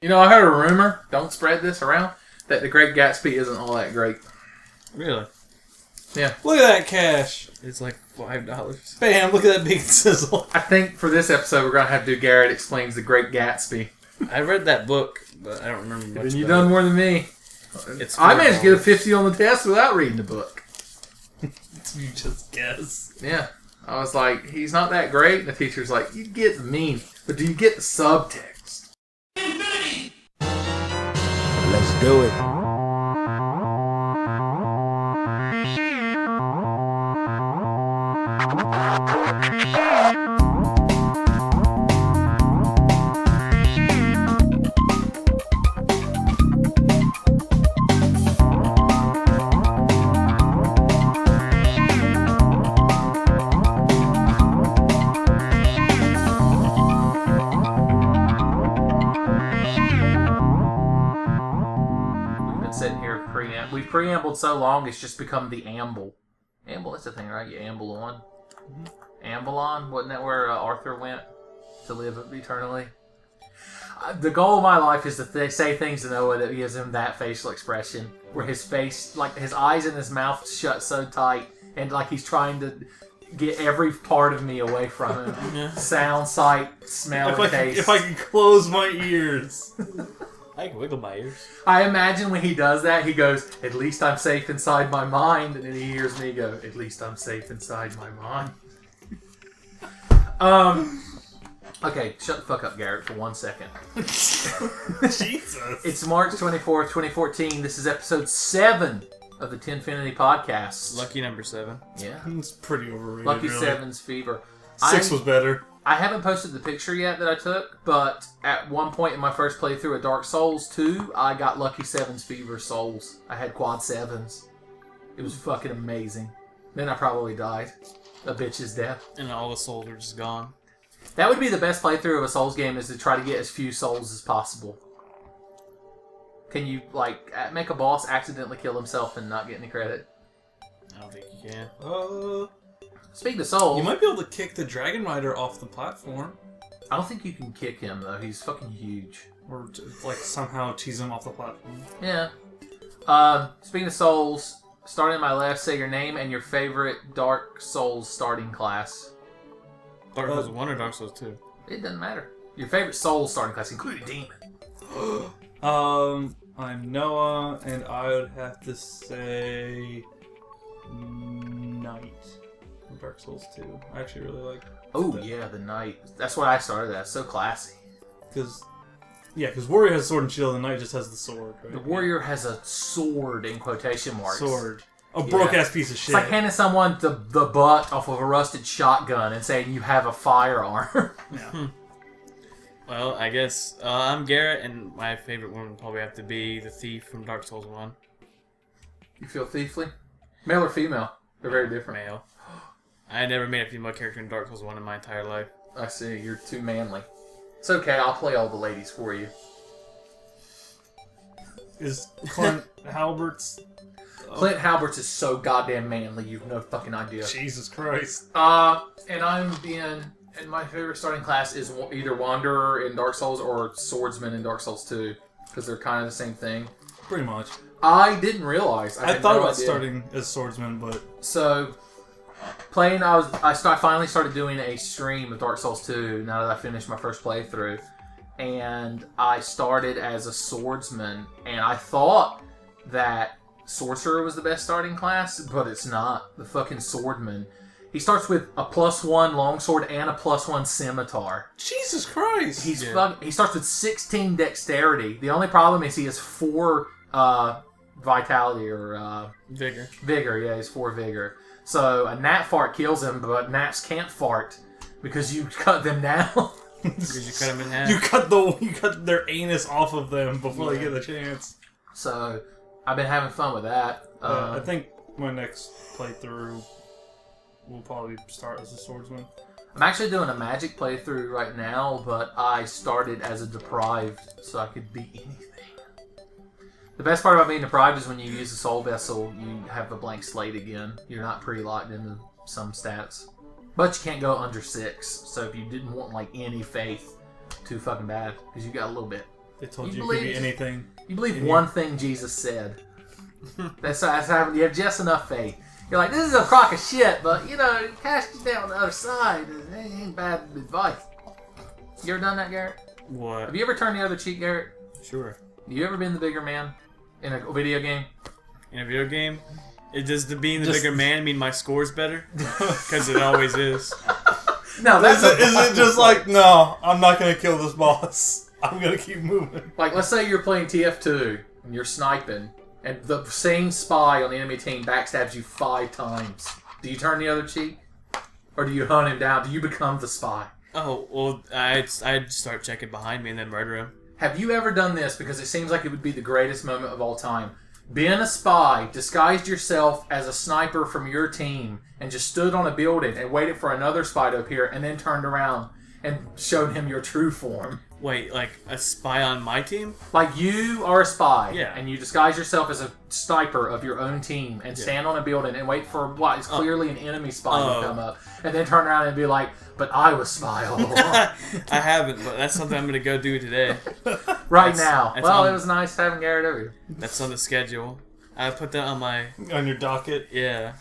You know, I heard a rumor, don't spread this around, that The Great Gatsby isn't all that great. Really? Yeah. Look at that cash. It's like $5. Bam, look at that big sizzle. I think for this episode, we're going to have to do Garrett Explains The Great Gatsby. I read that book, but I don't remember much. And you've done more than me. I managed to get a 50 on the test without reading the book. You just guess. Yeah. I was like, he's not that great. And the teacher's like, you get the meme, but do you get the subtext? Let's do it. We've preambled so long, it's just become the amble. Amble, that's the thing, right? You amble on. Mm-hmm. Amble on? Wasn't that where Arthur went to live eternally? The goal of my life is to say things to Noah that gives him that facial expression. Where his face, like his eyes and his mouth shut so tight, and like he's trying to get every part of me away from him. Yeah. Sound, sight, smell, and taste. If I can close my ears. I can wiggle my ears. I imagine when he does that, he goes, "At least I'm safe inside my mind," and then he hears me go, "At least I'm safe inside my mind." Okay, shut the fuck up, Garrett, for 1 second. Jesus. It's March 24th, 2014. This is episode 7 of the TENFENITY podcast. Lucky number 7. Yeah. It's pretty overrated. Lucky really. 7's fever. 6 was better. I haven't posted the picture yet that I took, but at one point in my first playthrough of Dark Souls 2, I got Lucky 7's Fever Souls. I had quad 7s. It was fucking amazing. Then I probably died. A bitch's death. And all the souls are just gone. That would be the best playthrough of a Souls game, is to try to get as few souls as possible. Can you, like, make a boss accidentally kill himself and not get any credit? I don't think you can. Speaking of souls... You might be able to kick the Dragon Rider off the platform. I don't think you can kick him, though. He's fucking huge. Or, like, somehow tease him off the platform. Yeah. Speaking of souls, starting on my left, say your name and your favorite Dark Souls starting class. Dark Souls 1 or Dark Souls 2? It doesn't matter. Your favorite Souls starting class, including Demon. I'm Noah, and I would have to say... Knight. Dark Souls 2. I actually really like that. Yeah, the Knight. That's what I started as. So classy. Because Warrior has sword and shield, and the Knight just has the sword, right? The Warrior has a sword, in quotation marks. Sword. A broke-ass piece of shit. It's like handing someone the butt off of a rusted shotgun and saying you have a firearm. Yeah. Well, I guess I'm Garrett, and my favorite one would probably have to be the Thief from Dark Souls 1. You feel thiefly? Male or female? They're very different. Male. I never made a female character in Dark Souls 1 in my entire life. I see. You're too manly. It's okay. I'll play all the ladies for you. Is Clint Halbert's... Clint Halbert's is so goddamn manly, you've no fucking idea. Jesus Christ. And and my favorite starting class is either Wanderer in Dark Souls or Swordsman in Dark Souls 2, because they're kind of the same thing. Pretty much. I didn't realize. I thought about starting as Swordsman, but... So, playing, I finally started doing a stream of Dark Souls 2 now that I finished my first playthrough. And I started as a Swordsman, and I thought that Sorcerer was the best starting class, but it's not. The fucking Swordman. He starts with a +1 longsword and a +1 scimitar. Jesus Christ! He starts with 16 dexterity. The only problem is he has 4 vitality or vigor. Vigor, yeah, he's 4 vigor. So a gnat fart kills him, but gnats can't fart because you cut them down. Because you cut them in half. You cut their anus off of them before they get the chance. So I've been having fun with that. I think my next playthrough will probably start as a swordsman. I'm actually doing a magic playthrough right now, but I started as a deprived, so I could beat anything. The best part about being deprived is when you use a soul vessel, you have a blank slate again. You're not pre-locked into some stats. But you can't go under 6, so if you didn't want like any faith, too fucking bad, because you got a little bit. They told You you could be believe- anything. You believe one thing Jesus said. That's how you have just enough faith. You're like, this is a crock of shit, but cast you down the other side. It ain't bad advice. You ever done that, Garrett? What? Have you ever turned the other cheek, Garrett? Sure. You ever been the bigger man in a video game? In a video game, does being the bigger man mean my score's better? Because it always is. No, that's Is it just like, no, I'm not going to kill this boss. I'm going to keep moving. like, let's say you're playing TF2 and you're sniping, and the same spy on the enemy team backstabs you 5 times. Do you turn the other cheek? Or do you hunt him down? Do you become the spy? Oh, well, I'd start checking behind me and then murder him. Have you ever done this? Because it seems like it would be the greatest moment of all time. Been a spy, disguised yourself as a sniper from your team, and just stood on a building and waited for another spy to appear, and then turned around and showed him your true form. Wait, like a spy on my team? Like you are a spy, Yeah. and you disguise yourself as a sniper of your own team, and stand on a building and wait for what is clearly an enemy spy to come up, and then turn around and be like, "But I was spy all along." I haven't, but that's something I'm going to go do today. Right now. that's Well, on- it was nice having Garrett over here. That's on the schedule. I put that on my... On your docket. Yeah.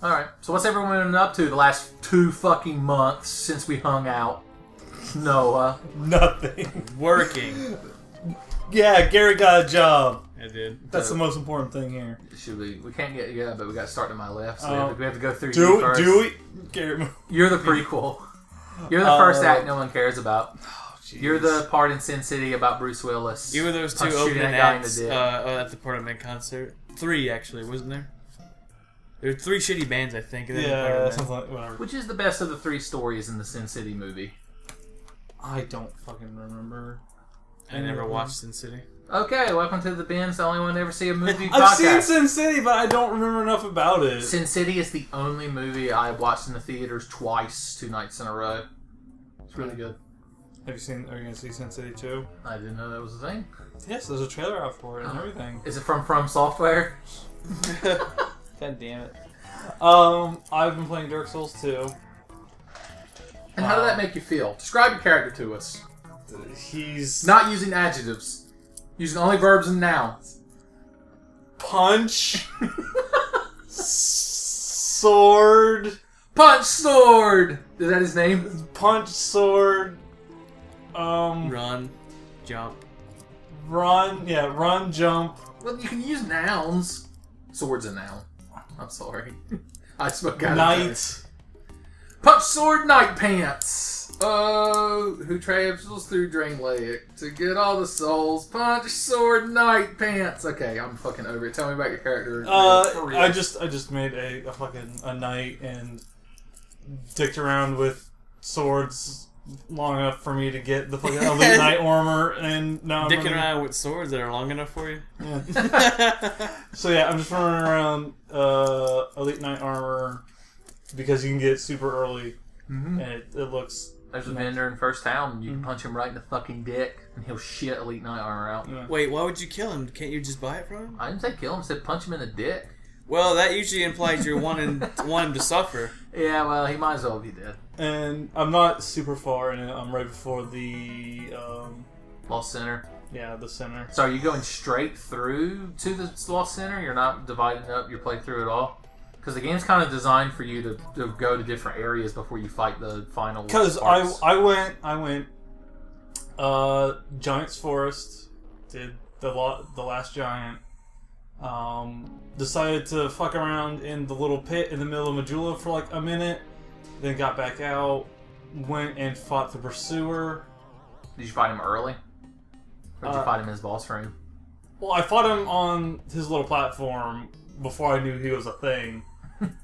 Alright, so what's everyone been up to the last 2 fucking months since we hung out? Noah. Nothing. Working. Yeah, Garrett got a job. I did. That's the most important thing here. Should we can't get but we got to start to my left, so we have to go through Do you first. it. Garrett. You're the prequel. You're the first act no one cares about. Oh, You're the part in Sin City about Bruce Willis. You were those 2 shooting opening a guy in the acts dick. at the Portland concert. 3, actually, wasn't there? There were 3 shitty bands, I think. And then Yeah, Portland. something like whatever. Which is the best of the 3 stories in the Sin City movie? I don't fucking remember. I never watched Sin City. Okay, welcome to the Ben's the only one to ever see a movie I've seen podcast. Sin City, but I don't remember enough about it. Sin City is the only movie I watched in the theaters twice, 2 nights in a row. It's really good. Have you seen? Are you gonna see Sin City 2? I didn't know that was a thing. Yes, there's a trailer out for it and everything. Is it from Software? God damn it. I've been playing Dark Souls 2. And how did that make you feel? Describe your character to us. He's Not using adjectives. Using only verbs and nouns. punch, sword, Punch Sword! Is that his name? punch, sword, Run. Jump. run, jump. Well, you can use nouns. Sword's a noun. I'm sorry. I spoke out of Knight. turn. Punch Sword Night Pants. Oh, who travels through Drain Lake to get all the souls. Punch Sword Night Pants. Okay, I'm fucking over it. Tell me about your character. For real. I just made a fucking knight and dicked around with swords long enough for me to get the fucking elite knight armor, and now I'm Dicking running, around with swords that are long enough for you? Yeah. So yeah, I'm just running around elite knight armor because you can get it super early, and it looks. There's a vendor in First Town. You can punch him right in the fucking dick, and he'll shit Elite Knight armor out. Yeah. Wait, why would you kill him? Can't you just buy it from him? I didn't say kill him. I said punch him in the dick. Well, that usually implies you're wanting him to suffer. Yeah, well, he might as well be dead. And I'm not super far in it. I'm right before the Lost Center. the center. So are you going straight through to the Lost Center? You're not dividing up your playthrough at all? Because the game's kind of designed for you to go to different areas before you fight the final Because parts. I went Giant's Forest, did the last giant. Decided to fuck around in the little pit in the middle of Majula for like a minute, then got back out, went and fought the Pursuer. Did you fight him early? Or did you fight him in his boss room? Well, I fought him on his little platform before I knew he was a thing.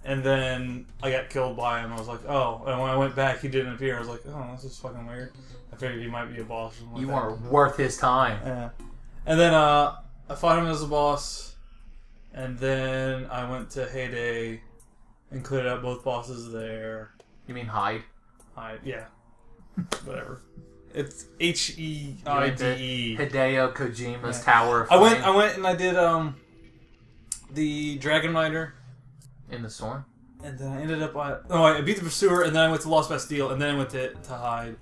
And then I got killed by him. I was like, oh. And when I went back, he didn't appear. I was like, oh, this is fucking weird. I figured he might be a boss or something like You that. weren't worth his time. Yeah. And then I fought him as a boss. And then I went to Heyday and cleared out both bosses there. You mean hide? Yeah. Whatever. It's You went to Heide. Hideo Kojima's Yeah. Tower of I Flame went and I did the Dragon Rider. in the storm. And then I ended up I beat the Pursuer, and then I went to Lost Bastille, and then I went to Hyde.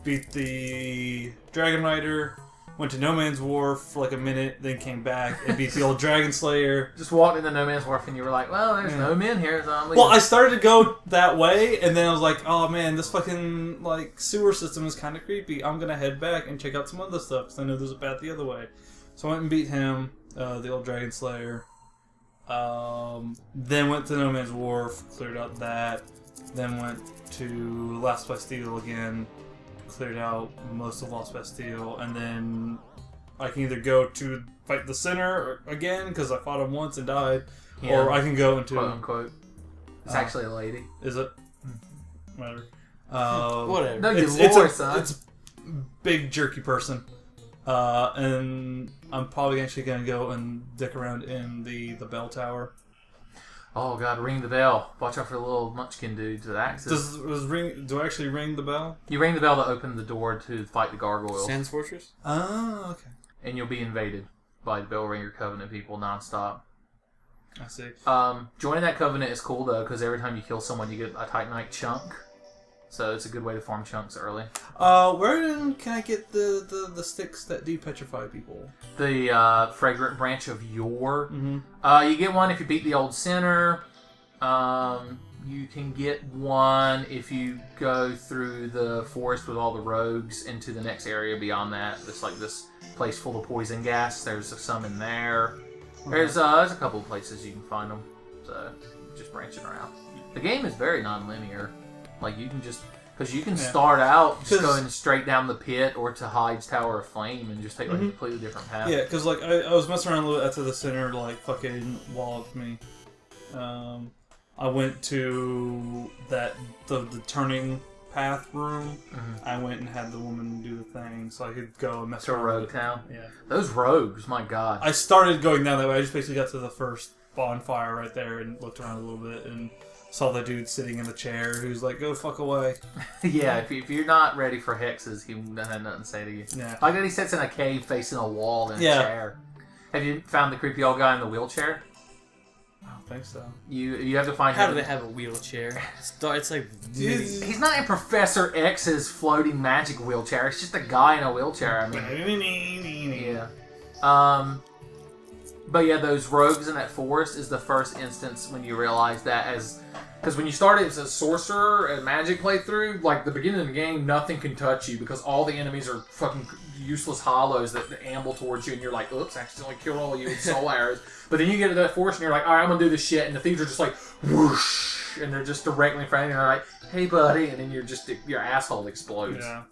Beat the Dragon Rider, went to No Man's Wharf for like a minute, then came back and beat the old Dragon Slayer. Just walked into No Man's Wharf and you were like, well, there's no men here, so I'm leaving. Well, I started to go that way, and then I was like, oh man, this fucking like sewer system is kind of creepy. I'm gonna head back and check out some other stuff because I know there's a path the other way. So I went and beat him, the old Dragon Slayer. Then went to No Man's Wharf, cleared out that. Then went to Lost Bastille again, cleared out most of Lost Bastille, and then I can either go to fight the Sinner again because I fought him once and died, or I can go into quote unquote. It's actually a lady. Is it? Whatever. Whatever. No, It's a big jerky person. And I'm probably actually going to go and dick around in the bell tower. Oh god, ring the bell. Watch out for the little munchkin dudes with axes. Do I actually ring the bell? You ring the bell to open the door to fight the gargoyles. Sans Fortress? Oh, okay. And you'll be invaded by the Bell Ringer Covenant people nonstop. I see. Joining that covenant is cool though, because every time you kill someone you get a Titanite chunk. So it's a good way to farm chunks early. Where can I get the sticks that depetrify people? The fragrant branch of yore. Mm-hmm. You get one if you beat the old sinner. You can get one if you go through the forest with all the rogues into the next area beyond that. It's like this place full of poison gas. There's some in there. Okay. There's a couple of places you can find them. So just branching around. The game is very non-linear. Like, you can just... Because you can start out just going straight down the pit or to Hyde's Tower of Flame and just take like a completely different path. Yeah, because like I was messing around a little bit after the Sinner like fucking walloped me. I went to the turning path room. I went and had the woman do the thing so I could go and mess To around. Rogue Town. Yeah. Those rogues, my god. I started going down that way. I just basically got to the first bonfire right there and looked around a little bit and saw the dude sitting in the chair who's like, go fuck away. Yeah, if you're not ready for hexes, he doesn't have nothing to say to you. Yeah. Like that he sits in a cave facing a wall in a chair. Have you found the creepy old guy in the wheelchair? I don't think so. You have to find How him. do they have a wheelchair? It's like... He's not in Professor X's floating magic wheelchair. It's just a guy in a wheelchair. I mean, yeah. But yeah, those rogues in that forest is the first instance when you realize that because when you start as a sorcerer and magic playthrough, like the beginning of the game, nothing can touch you because all the enemies are fucking useless hollows that amble towards you, and you're like, oops, I accidentally killed all of you with soul arrows. But then you get to that forest and you're like, all right, I'm gonna do this shit, and the thieves are just like, whoosh, and they're just directly in front of you, and they're like, hey buddy, and then your asshole explodes. Yeah.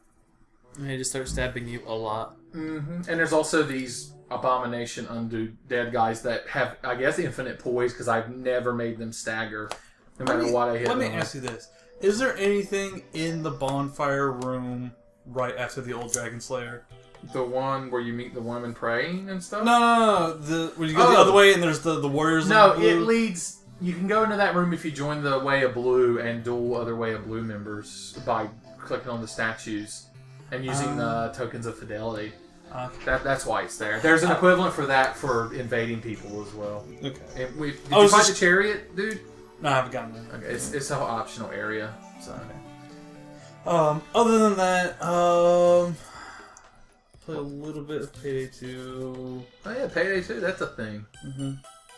And they just start stabbing you a lot. And there's also these abomination undead guys that have, I guess, infinite poise because I've never made them stagger no matter what I hit. Let me ask you this. Is there anything in the bonfire room right after the old Dragon Slayer? The one where you meet the woman praying and stuff? No. When you go the other way and there's the warriors No, in blue? it leads... You can go into that room if you join the Way of Blue and duel other Way of Blue members by clicking on the statues and using tokens of fidelity. Okay. That's why it's there. There's an equivalent for that for invading people as well. Okay. Did you find the chariot, dude? No, I haven't gotten there. Okay, it's an optional area. So. Other than that, play a little bit of Payday 2. Oh yeah, Payday 2, that's a thing.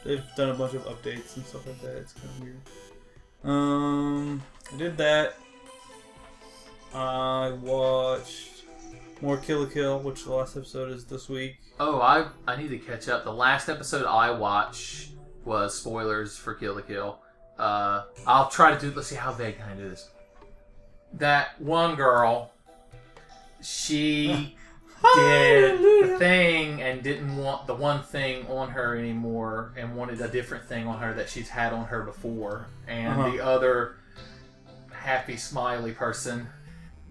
They've done a bunch of updates and stuff like that. It's kind of weird. I did that. I watched more Kill la Kill, which the last episode is this week. Oh, I need to catch up. The last episode I watched was spoilers for Kill la Kill. I'll try to do. Let's see how vague can I do this. That one girl, she did the thing and didn't want the one thing on her anymore and wanted a different thing on her that she's had on her before. And the other happy, smiley person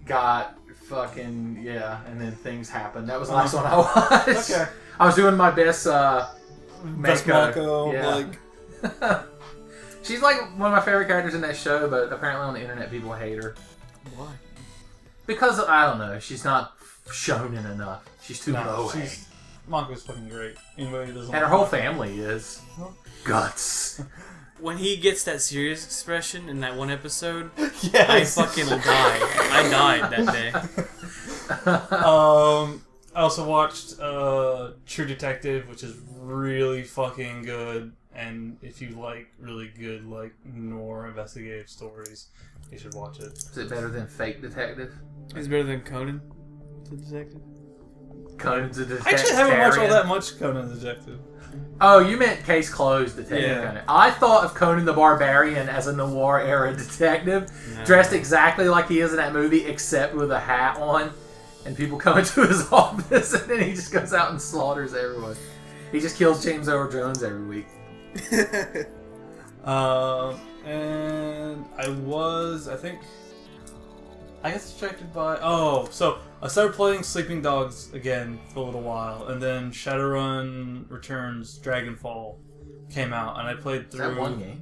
got fucking, and then things happened. That was the last one I watched. Okay. I was doing my best Mako, yeah. She's like one of my favorite characters in that show, but apparently on the internet people hate her. Why? Because, I don't know, she's not shonen enough. She's too low. Mako's fucking great. Anybody who doesn't And her whole family is. Guts. When he gets that serious expression in that one episode, yes. I fucking died. I died that day. I also watched True Detective, which is really fucking good. And if you like really good, like, noir investigative stories, you should watch it. Is it better than Fake Detective? It's better than Conan the Detective. Conan's a detective. I actually haven't watched all that much Conan the Detective. Oh, you meant Case Closed Detective Yeah. Conan. I thought of Conan the Barbarian as a noir-era detective, No. dressed exactly like he is in that movie, except with a hat on. And people come into his office, and then he just goes out and slaughters everyone. He just kills James Earl Jones every week. And I got distracted by... so I started playing Sleeping Dogs again for a little while, and then Shadowrun Returns Dragonfall came out, and I played through... Is that one game?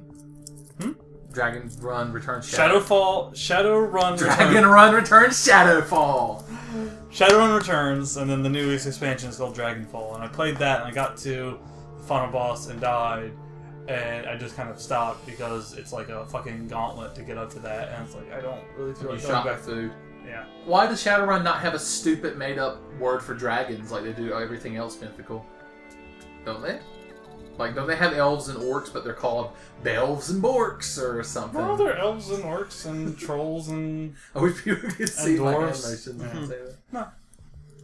Dragon Run Returns Shadowrun Dragon Run Returns Shadowfall. Shadowrun Returns, and then the new expansion is called Dragonfall, and I played that, and I got to the final boss and died, and I just kind of stopped because it's like a fucking gauntlet to get up to that, and it's like, I don't really feel like You going shot back. food. Yeah. Why does Shadowrun not have a stupid made-up word for dragons like they do everything else mythical? Don't they? Like, don't they have elves and orcs, but they're called belves and borks or something? Well, there are elves and orcs and trolls and... I wish people could see my dwarves. animations when I say that. No.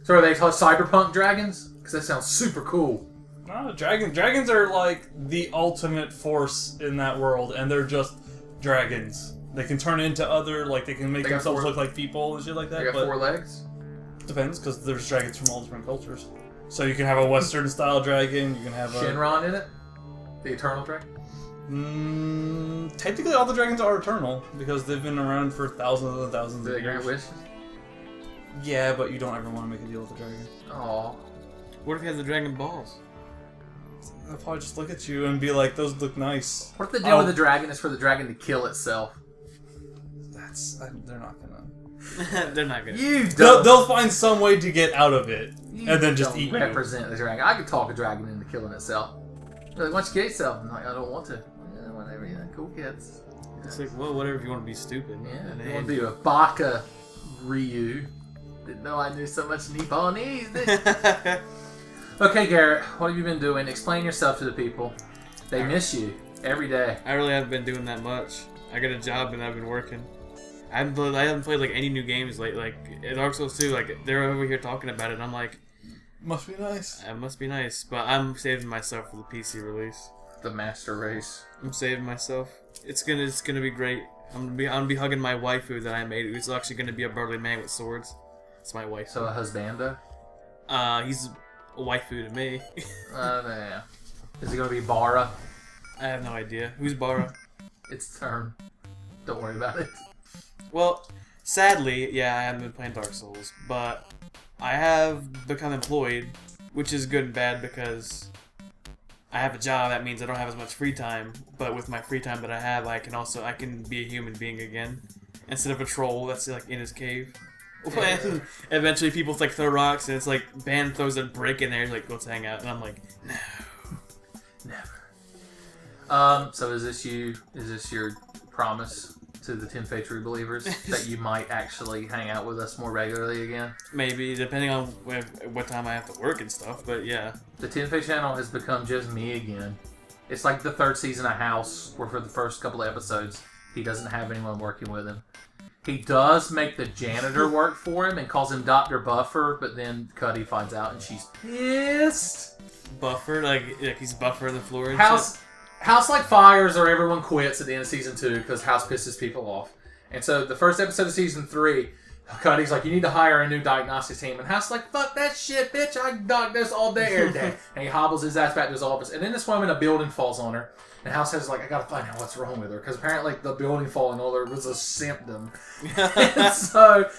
So are they called cyberpunk dragons? Because that sounds super cool. No, dragons are like the ultimate force in that world, and they're just dragons. They can turn into other, like, they can make They got themselves four- look like people and shit like that. They got but 4 legs? depends, because there's dragons from all different cultures. So you can have a Western style dragon. You can have a Shinron in it? The eternal dragon? Technically, all the dragons are eternal because they've been around for thousands and thousands Do of they grant years. wishes? Yeah, but you don't ever want to make a deal with the dragon. Aw. What if he has the dragon balls? They'll probably just look at you and be like, "Those look nice." What if the deal with the dragon is for the dragon to kill itself? They're not gonna. They're not gonna. You They'll don't. find some way to get out of it, You and then just don't eat you. represent the dragon. I could talk a dragon into killing itself. They're like, why don't you kill yourself? I'm like, I don't want to. Yeah, whatever. Yeah, cool kids. It's like, well, whatever if you want to be stupid. Yeah, And you want to be a Baka Ryu. Didn't know I knew so much Nipponese. Okay, Garrett, what have you been doing? Explain yourself to the people. They miss you every day. I really haven't been doing that much. I got a job and I've been working. I haven't played like any new games lately. Like Dark Souls 2, like they're over here talking about it, and I'm like, Must be nice. it must be nice, but I'm saving myself for the PC release. The master race. I'm saving myself. It's gonna be great. I'm gonna be hugging my waifu that I made, who's actually gonna be a burly man with swords. It's my wife. So a husbando? He's a waifu to me. Yeah. Is it going to be Bara? I have no idea. Who's Bara? It's turn. Don't worry about it. Well, sadly, yeah, I haven't been playing Dark Souls, but I have become employed, which is good and bad because I have a job. That means I don't have as much free time, but with my free time that I have, I can be a human being again instead of a troll that's like in his cave. When eventually people like throw rocks and it's like Ban throws a brick in there, he's like, let's hang out, and I'm like, no. Never. So is this your promise to the Tenfei True Believers that you might actually hang out with us more regularly again? Maybe, depending on what time I have to work and stuff, but yeah. The Tenfei channel has become just me again. It's like the 3rd season of House, where for the first couple of episodes, he doesn't have anyone working with him. He does make the janitor work for him and calls him Dr. Buffer, but then Cuddy finds out and she's pissed. Buffer, like he's buffering the floor and House like fires or everyone quits at the end of season 2 because House pisses people off. And so the first episode of season 3, Cuddy's like, you need to hire a new diagnostics team. And House like, fuck that shit, bitch. I diagnose all day, every day. And he hobbles his ass back to his office. And then this woman, a building falls on her. And House says, like, I gotta find out what's wrong with her. Because apparently the building falling on her was a symptom. And so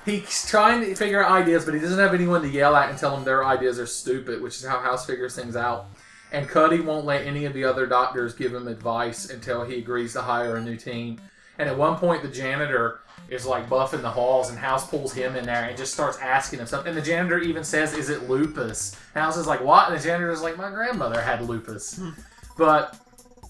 he's trying to figure out ideas, but he doesn't have anyone to yell at and tell him their ideas are stupid, which is how House figures things out. And Cuddy won't let any of the other doctors give him advice until he agrees to hire a new team. And at one point, the janitor is like buffing the halls, and House pulls him in there and just starts asking him stuff. And the janitor even says, is it lupus? And House is like, what? And the janitor's like, my grandmother had lupus. But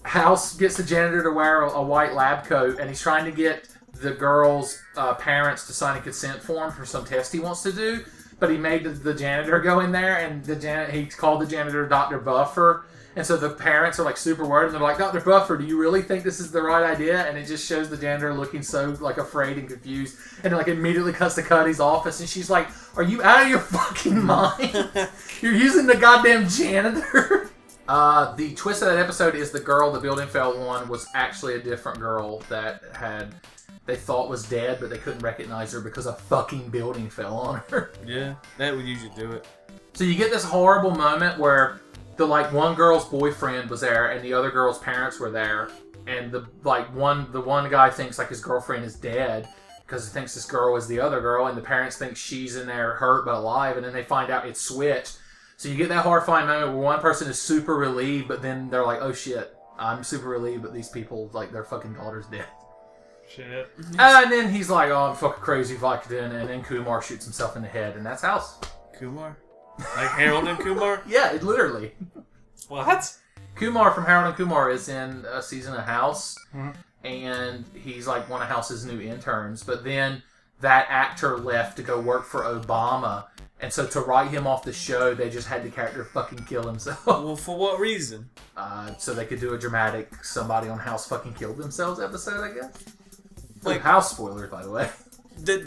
House gets the janitor to wear a white lab coat, and he's trying to get the girl's parents to sign a consent form for some test he wants to do. but he made the janitor go in there, and he called the janitor Dr. Buffer. And so the parents are like super worried, and they're like, Dr. Buffer, do you really think this is the right idea? And it just shows the janitor looking so like afraid and confused, and like immediately cuts to Cuddy's office, and she's like, are you out of your fucking mind? You're using the goddamn janitor. The twist of that episode is the girl the building fell on was actually a different girl that they thought was dead, but they couldn't recognize her because a fucking building fell on her. Yeah, that would usually do it. So you get this horrible moment where the one girl's boyfriend was there and the other girl's parents were there, and the one guy thinks like his girlfriend is dead because he thinks this girl is the other girl, and the parents think she's in there hurt but alive, and then they find out it's switched. So you get that horrifying moment where one person is super relieved, but then they're like, oh shit, I'm super relieved, but these people, like, their fucking daughter's dead. Shit. And then he's like, oh, I'm fucking crazy Vicodin, and then Kumar shoots himself in the head, and that's House. Kumar? Like Harold and Kumar? Yeah, it literally. What? Kumar from Harold and Kumar is in a season of House, and he's like one of House's new interns, but then that actor left to go work for Obama, and so to write him off the show, they just had the character fucking kill himself. Well, for what reason? So they could do a dramatic somebody on House fucking killed themselves episode, I guess. Like House spoilers, by the way. But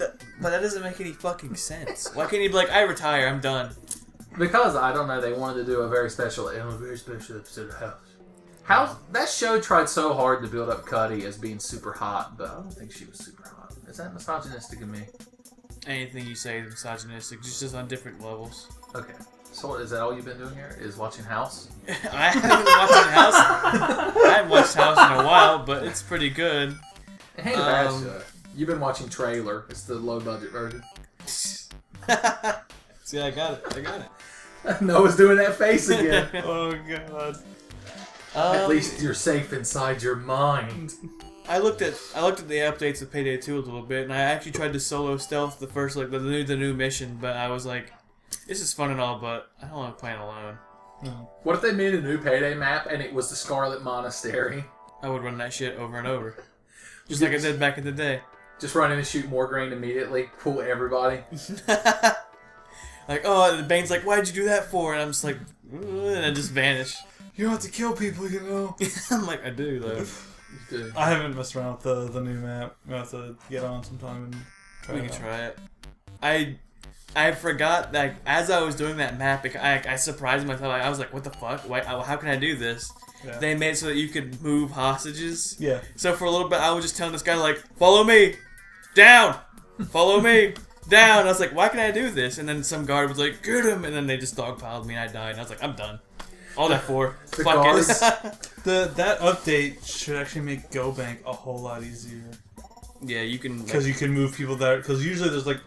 that doesn't make any fucking sense. Why can't he be like, I retire, I'm done? Because, I don't know, they wanted to do a very special episode of House. That show tried so hard to build up Cuddy as being super hot, but I don't think she was super hot. Is that misogynistic of me? Anything you say is misogynistic, just on different levels. Okay. So is that all you've been doing here? Is watching House? I haven't been watching House. I haven't watched House in a while, but it's pretty good. It ain't a bad show. You've been watching Trailer. It's the low-budget version. See, I got it. Noah's doing that face again. Oh god. At least you're safe inside your mind. I looked at the updates of Payday 2 a little bit, and I actually tried to solo stealth the first the new mission, but I was like, this is fun and all, but I don't want to play it alone. What if they made a new Payday map and it was the Scarlet Monastery? I would run that shit over and over, just like I did back in the day. Just run in and shoot more grain immediately, pull everybody. Like, oh, the Bane's like, why'd you do that for? And I'm just like, and I just vanish. You have to kill people, you know. I'm like, I do though. I haven't messed around with the new map. I'm gonna have to get on sometime and try We it can out. try it. I forgot that as I was doing that map, I surprised myself. I was like, what the fuck? Why, how can I do this? Yeah. They made it so that you could move hostages. Yeah. So for a little bit, I was just telling this guy, like, follow me, down, follow me, down. And I was like, why can I do this? And then some guard was like, get him. And then they just dogpiled me and I died. And I was like, I'm done. All that for. The Fuck guards. it. That update should actually make GoBank a whole lot easier. Yeah, you can. Because you can move people there. Because usually there's like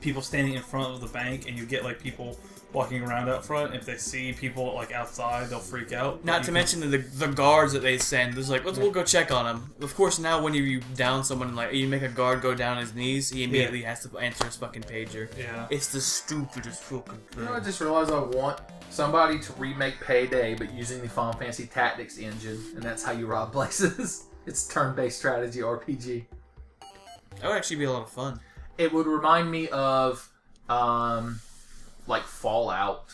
people standing in front of the bank, and you get like people walking around out front. If they see people like outside, they'll freak out. Not to mention the guards that they send. There's like, we'll go check on them. Of course, now when you down someone and like you make a guard go down on his knees, he immediately has to answer his fucking pager. Yeah. It's the stupidest fucking thing. You know, I just realized I want somebody to remake Payday, but using the Final Fantasy Tactics engine, and that's how you rob places. It's turn-based strategy RPG. That would actually be a lot of fun. It would remind me of, like Fallout.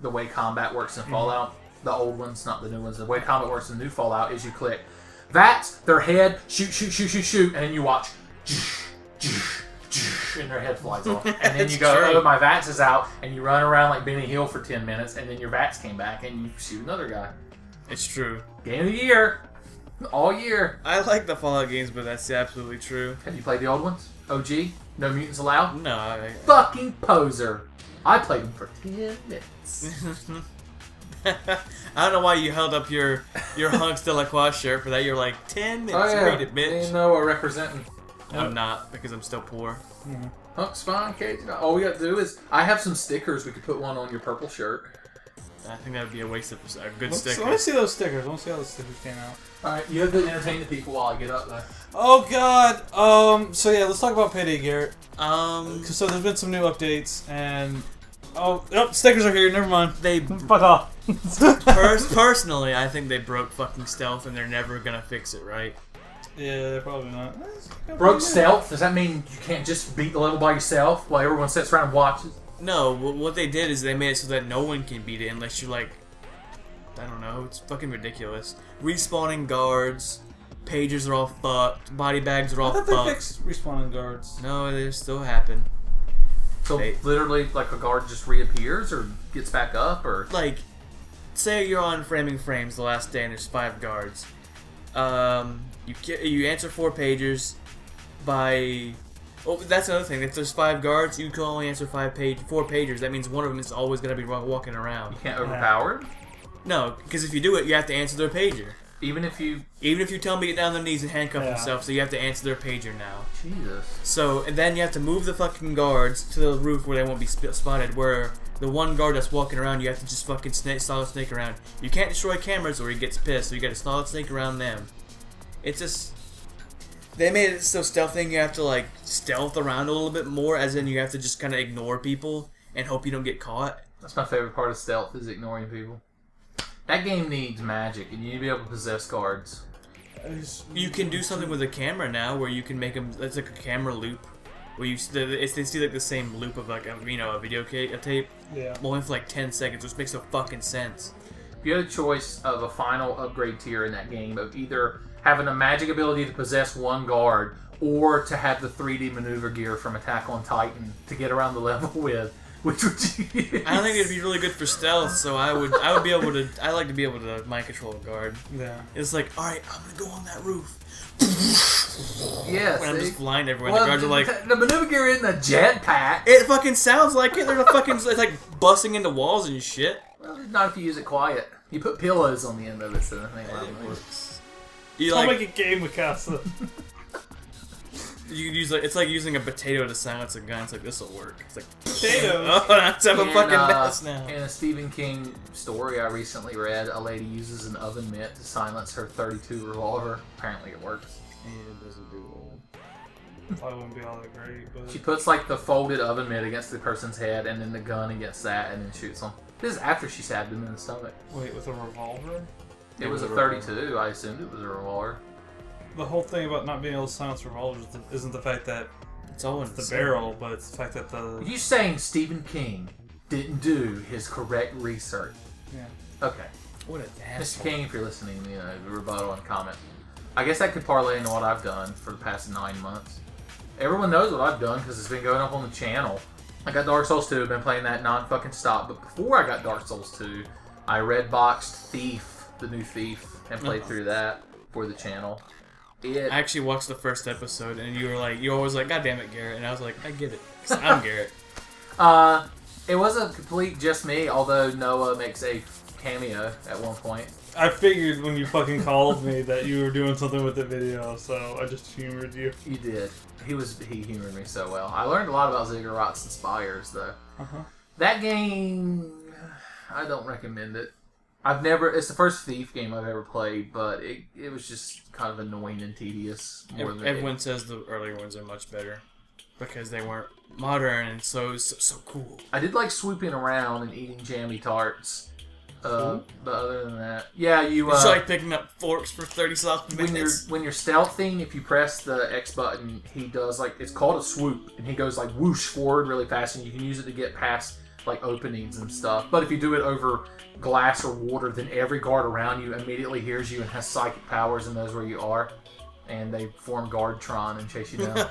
The way combat works in Fallout. The old ones, not the new ones. The way combat works in the new Fallout is you click VATS, their head, shoot, and then you watch, and their head flies off. And then you go, true. oh, my VATS is out, and you run around like Benny Hill for 10 minutes, and then your VATS came back, and you shoot another guy. It's true. Game of the year. All year. I like the Fallout games, but that's absolutely true. Have you played the old ones? OG? No mutants allowed? No, Fucking poser. I played them for 10 minutes. I don't know why you held up your Hunks de la Croix shirt for that. You're like, 10 minutes, Oh, yeah. read it, bitch. You know we're representing. I'm not, because I'm still poor. Hunk's fine, Cage. All we got to do is, I have some stickers. We could put one on your purple shirt. I think that would be a waste of a good Let sticker. me see those stickers. I want to see how those stickers came out. Alright, you have to entertain the people while I get up there. Oh god. So yeah, let's talk about Payday, Garrett. So there's been some new updates, and stickers are here. Never mind. They Fuck off. personally, I think they broke fucking stealth, and they're never gonna fix it right. Yeah, probably not. Broke stealth. Does that mean you can't just beat the level by yourself while everyone sits around and watches? No, what they did is they made it so that no one can beat it unless you're like, I don't know, it's fucking ridiculous. Respawning guards, pages are all fucked, body bags are all I thought fucked. they fixed respawning guards. No, they still happen. So literally, like a guard just reappears or gets back up, or Like, say you're on Framing Frames the last day and there's 5 guards. You answer 4 pagers by... Oh, that's another thing. If there's 5 guards, you can only answer 4 pagers. That means one of them is always going to be walking around. you can't overpower. No, because if you do it, you have to answer their pager. Even if you tell them to get down on their knees and handcuff Yeah. themselves, so you have to answer their pager now. Jesus. So, and then you have to move the fucking guards to the roof where they won't be spotted, where the one guard that's walking around, you have to just fucking solid snake around. You can't destroy cameras or he gets pissed, so you gotta solid snake around them. It's just... They made it so stealthing you have to, like, stealth around a little bit more, as in you have to just kind of ignore people and hope you don't get caught. That's my favorite part of stealth, is ignoring people. That game needs magic, and you need to be able to possess guards. You can do something with a camera now, where you can make them. It's like a camera loop, where they see like the same loop of like a video tape, Yeah. only for like 10 seconds, which makes no fucking sense. If you had a choice of a final upgrade tier in that game of either having a magic ability to possess one guard or to have the 3D maneuver gear from Attack on Titan to get around the level with, which would you use? I don't think it'd be really good for stealth, so I would be able to. I like to be able to mind control a guard. Yeah. It's like, all right, I'm gonna go on that roof. Yes. When I'm just flying everywhere. Well, The guards are like, the maneuver gear isn't a jetpack. it fucking sounds like it. They're a fucking, it's like busting into walls and shit. Well, not if you use it quiet. You put pillows on the end of it, so the thing works. You I'll like, make a game with Casa. you use like, it's like using a potato to silence a gun. It's like, this'll work. It's like, Potatoes. oh, that's have a fucking mess now. In a Stephen King story I recently read, a lady uses an oven mitt to silence her .32 revolver. Apparently it works. It doesn't do Probably wouldn't be all that great, but She puts like the folded oven mitt against the person's head and then the gun against that and then shoots them. This is after she stabbed him in the stomach. wait, with a revolver? It was a 32. I assumed it was a revolver. The whole thing about not being able to silence revolvers isn't the fact that It's all in it's the barrel, but it's the fact that Are the you saying Stephen King didn't do his correct research? yeah. Okay. What a Mr. asshole. King, if you're listening, rebuttal and comment. I guess that could parlay into what I've done for the past 9 months. Everyone knows what I've done because it's been going up on the channel. I got Dark Souls 2, I've been playing that non-fucking stop, but before I got Dark Souls 2, I red-boxed Thief, the new Thief, and played through that for the channel. I actually watched the first episode, and you were always like, God damn it, Garrett. And I was like, I get it. 'Cause I'm Garrett. It wasn't complete just me, although Noah makes a cameo at one point. I figured when you fucking called me that you were doing something with the video, so I just humored you. You did. He humored me so well. I learned a lot about Ziggurats and Spires, though. That game, I don't recommend it. It's the first Thief game I've ever played, but it was just kind of annoying and tedious. Everyone says the earlier ones are much better because they weren't modern and so cool. I did like swooping around and eating jammy tarts. But other than that, yeah, It's like picking up forks for 30 something minutes. when you're stealthing, if you press the X button, he does it's called a swoop, and he goes like whoosh forward really fast, and you can use it to get past like openings and stuff. But if you do it over glass or water, then every guard around you immediately hears you and has psychic powers and knows where you are, and they form Guardtron and chase you down.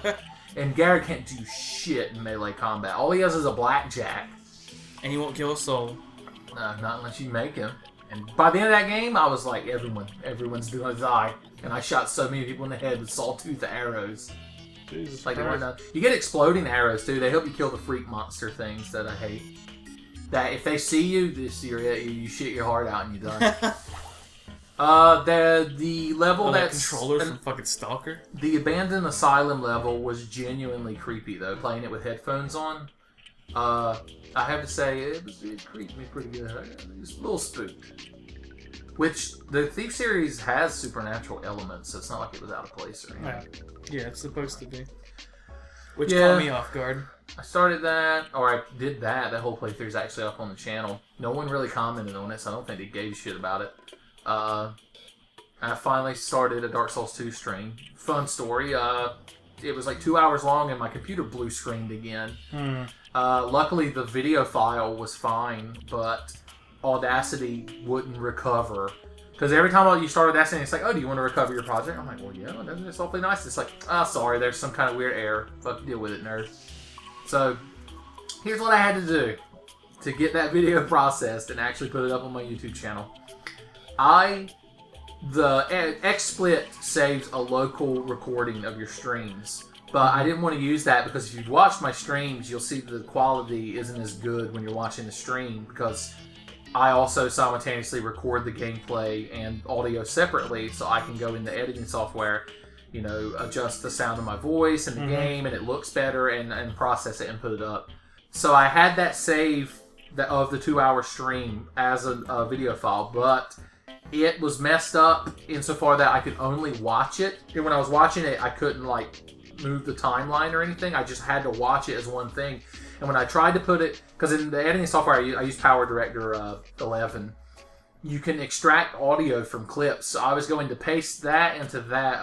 And Garrett can't do shit in melee combat. All he has is a blackjack. And he won't kill a soul. Not unless you make him. And by the end of that game, I was like, everyone's gonna die. And I shot so many people in the head with sawtooth arrows. Jesus Like they weren't Christ. done. You get exploding arrows too. They help you kill the freak monster things that I hate. That if they see you, you shit your heart out and you die. The level that that's controller from fucking Stalker. the abandoned asylum level was genuinely creepy though. Playing it with headphones on. I have to say, it creeped me pretty good. I was a little spooked. Which, the Thief series has supernatural elements, so it's not like it was out of place or anything. Yeah, it's supposed to be. Which Yeah. caught me off guard. I started that, or I did that. That whole playthrough is actually up on the channel. No one really commented on it, so I don't think they gave a shit about it. I finally started a Dark Souls 2 stream. Fun story. It was like 2 hours long and my computer blue screened again. Luckily, the video file was fine, but Audacity wouldn't recover. Because every time you start Audacity, it's like, oh, do you want to recover your project? I'm like, well, yeah, that's awfully nice. It's like, sorry, there's some kind of weird error. But deal with it, nerd. So, here's what I had to do to get that video processed and actually put it up on my YouTube channel. The XSplit saves a local recording of your streams, but I didn't want to use that because if you've watched my streams, you'll see the quality isn't as good when you're watching the stream because I also simultaneously record the gameplay and audio separately, so I can go in the editing software, adjust the sound of my voice and the game, and it looks better, and process it and put it up. So I had that save of the 2 hour stream as a video file, but it was messed up insofar that I could only watch it. And when I was watching it, I couldn't move the timeline or anything. I just had to watch it as one thing. And when I tried to put it, because in the editing software I use Power Director 11, you can extract audio from clips. So I was going to paste that into that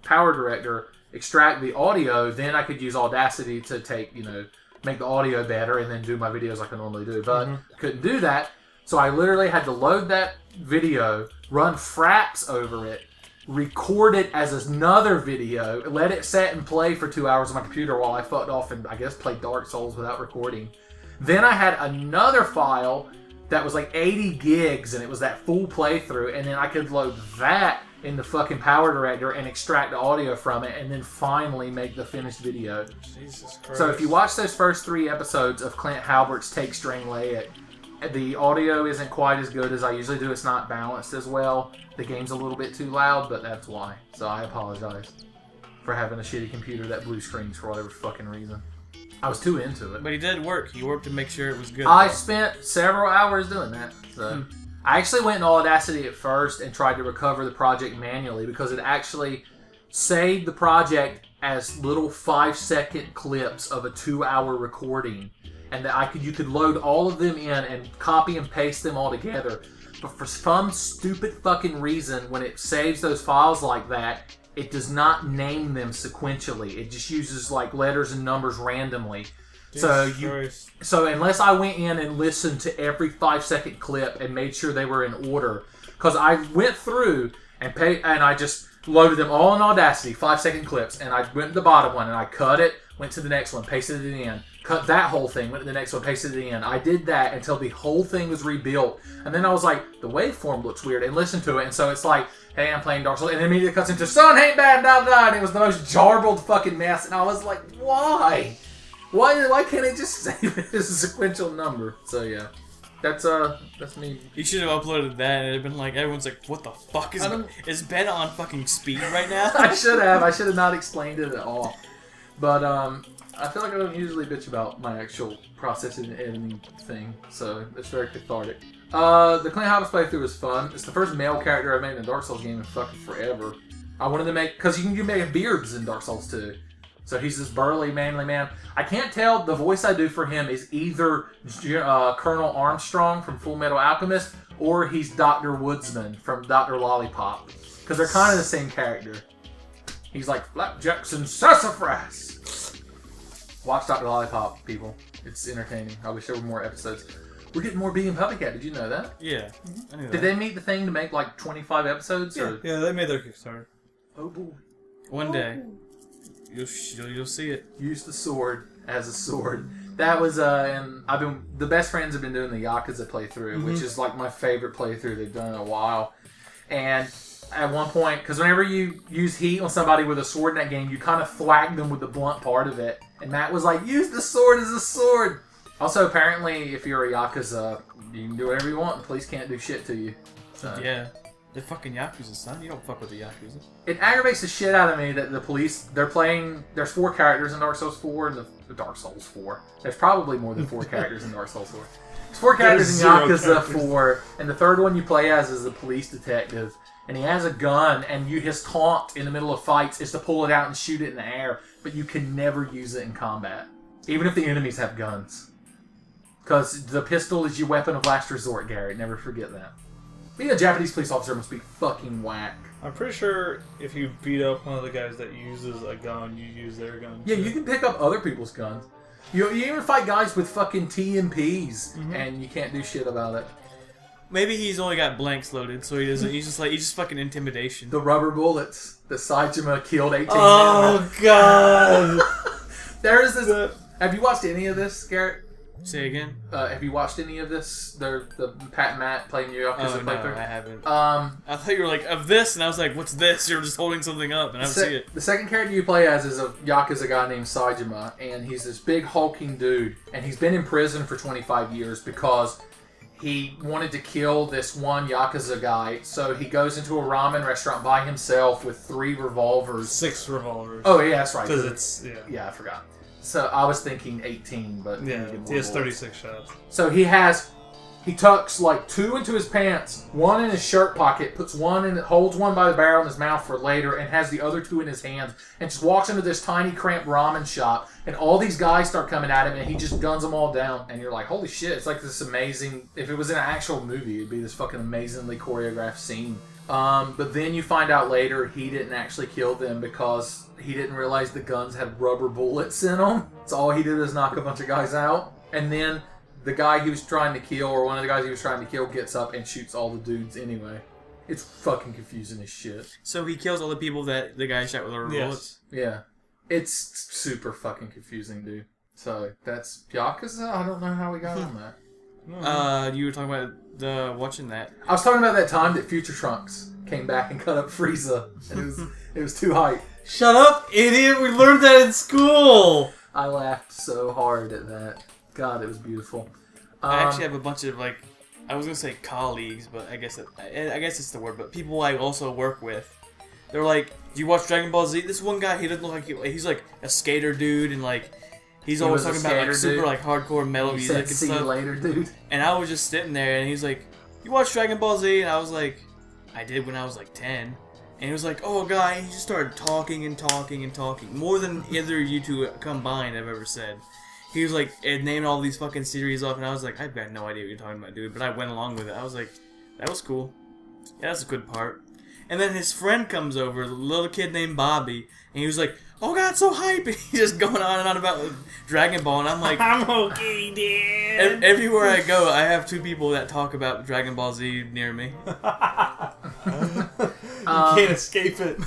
Power Director, extract the audio, then I could use Audacity to make the audio better and then do my videos like I normally do. But couldn't do that. So I literally had to load that video, run fraps over it, record it as another video, let it set and play for 2 hours on my computer while I fucked off and I guess played Dark Souls without recording. Then I had another file that was like 80 gigs and it was that full playthrough, and then I could load that in the fucking Power Director and extract the audio from it and then finally make the finished video. Jesus Christ. So if you watch those first 3 episodes of Clint Halbert's Take String Lay It, the audio isn't quite as good as I usually do. It's not balanced as well. The game's a little bit too loud, but that's why. So I apologize for having a shitty computer that blue screens for whatever fucking reason. I was too into it. But he did work. He worked to make sure it was good. I spent several hours doing that. So I actually went in Audacity at first and tried to recover the project manually because it actually saved the project as little 5-second clips of a 2 hour recording. And that you could load all of them in and copy and paste them all together. But for some stupid fucking reason, when it saves those files like that, it does not name them sequentially. It just uses letters and numbers randomly. So unless I went in and listened to every 5-second clip and made sure they were in order, because I went through and I just loaded them all in Audacity, 5-second clips, and I went to the bottom one and I cut it, went to the next one, pasted it in. Cut that whole thing, went to the next one, pasted it in. I did that until the whole thing was rebuilt. And then I was like, the waveform looks weird, and listened to it. And so it's like, hey, I'm playing Dark Souls. And it immediately cuts into, sun ain't bad, da da. And it was the most jarbled fucking mess. And I was like, why? Why can't it just save it as a sequential number? So yeah. That's me. You should have uploaded that and it'd been like, everyone's like, what the fuck is Ben on fucking speed right now? I should have not explained it at all. But I feel like I don't usually bitch about my actual processing and editing thing, so it's very cathartic. The Clint Halbert's playthrough was fun. It's the first male character I've made in a Dark Souls game in fucking forever. I wanted to make, because you can make beards in Dark Souls 2. So he's this burly, manly man. I can't tell, the voice I do for him is either Colonel Armstrong from Full Metal Alchemist, or he's Dr. Woodsman from Dr. Lollipop. Because they're kind of the same character. He's like, Flapjacks and sassafras! Watch Dr. Lollipop, people. It's entertaining. I wish there were more episodes. We're getting more Bee and Puppycat. Did you know that? Yeah. I knew that. Did they meet the thing to make 25 episodes? Yeah, or? yeah, they made their Kickstarter. Oh boy. One day. You'll see it. Use the sword as a sword. That was and the best friends have been doing the Yakuza playthrough, which is my favorite playthrough they've done in a while. And at one point, because whenever you use heat on somebody with a sword in that game, you kind of thwack them with the blunt part of it. And Matt was like, use the sword as a sword. Also, apparently, if you're a Yakuza, you can do whatever you want. The police can't do shit to you. So. Yeah. They're fucking Yakuza, son. You don't fuck with the Yakuza. It aggravates the shit out of me that the police, they're playing, there's 4 characters in Dark Souls 4, and the Dark Souls 4. There's probably more than 4 characters in Dark Souls 4. There's 4 characters in Yakuza 4, and the third one you play as is a police detective. And he has a gun, and his taunt in the middle of fights is to pull it out and shoot it in the air, but you can never use it in combat. Even if the enemies have guns. Because the pistol is your weapon of last resort, Garrett. Never forget that. Being a Japanese police officer must be fucking whack. I'm pretty sure if you beat up one of the guys that uses a gun, you use their gun. Yeah, you can pick up other people's guns. You even fight guys with fucking TMPs, and you can't do shit about it. Maybe he's only got blanks loaded, so he doesn't. He's just fucking intimidation. The rubber bullets. The Saitama killed 18 men. Oh god! There is this. Have you watched any of this, Garrett? Say again. Have you watched any of this? The Pat and Matt playing Yakuza playthrough? I haven't. I thought you were like, of this, and I was like, what's this? You're just holding something up, and I don't see it. The second character you play as is a Yakuza guy named Saitama, and he's this big hulking dude, and he's been in prison for 25 years because he wanted to kill this one Yakuza guy, so he goes into a ramen restaurant by himself with 3 revolvers. 6 revolvers. Oh, yeah, that's right. Because it's, Yeah, I forgot. So I was thinking 18, but yeah, he has 36 shots. So he tucks like 2 into his pants, 1 in his shirt pocket, holds one by the barrel in his mouth for later, and has the other 2 in his hands, and just walks into this tiny cramped ramen shop, and all these guys start coming at him, and he just guns them all down, and you're like, holy shit, it's like this amazing, if it was in an actual movie, it'd be this fucking amazingly choreographed scene. But then you find out later he didn't actually kill them because he didn't realize the guns had rubber bullets in them. So all he did was knock a bunch of guys out. And then the guy he was trying to kill, or one of the guys he was trying to kill, gets up and shoots all the dudes anyway. It's fucking confusing as shit. So he kills all the people that the guy shot with rubber bullets? Yeah. It's super fucking confusing, dude. So that's Yakuza? I don't know how we got on that. You were talking about watching that. I was talking about that time that Future Trunks came back and cut up Frieza. And it was too hype. Shut up, idiot! We learned that in school! I laughed so hard at that. God, it was beautiful. I actually have a bunch of, like, I was going to say colleagues, but I guess it's the word, but people I also work with. They're like, do you watch Dragon Ball Z? This one guy, he doesn't look like he's like a skater dude, and like, he's always talking about like super like hardcore metal music and See stuff. you later, dude. And I was just sitting there, and he's like, you watch Dragon Ball Z? And I was like, I did when I was like 10. And he was like, oh, guy, and he just started talking and talking and talking. More than either of you two combined I've ever said. He was like, naming all these fucking series off, and I was like, I've got no idea what you're talking about, dude. But I went along with it. I was like, that was cool. Yeah, that's a good part. And then his friend comes over, a little kid named Bobby, and he was like, oh god, so hype! And he's just going on and on about Dragon Ball, and I'm like, I'm okay, Dad! Everywhere I go, I have 2 people that talk about Dragon Ball Z near me. You can't escape it.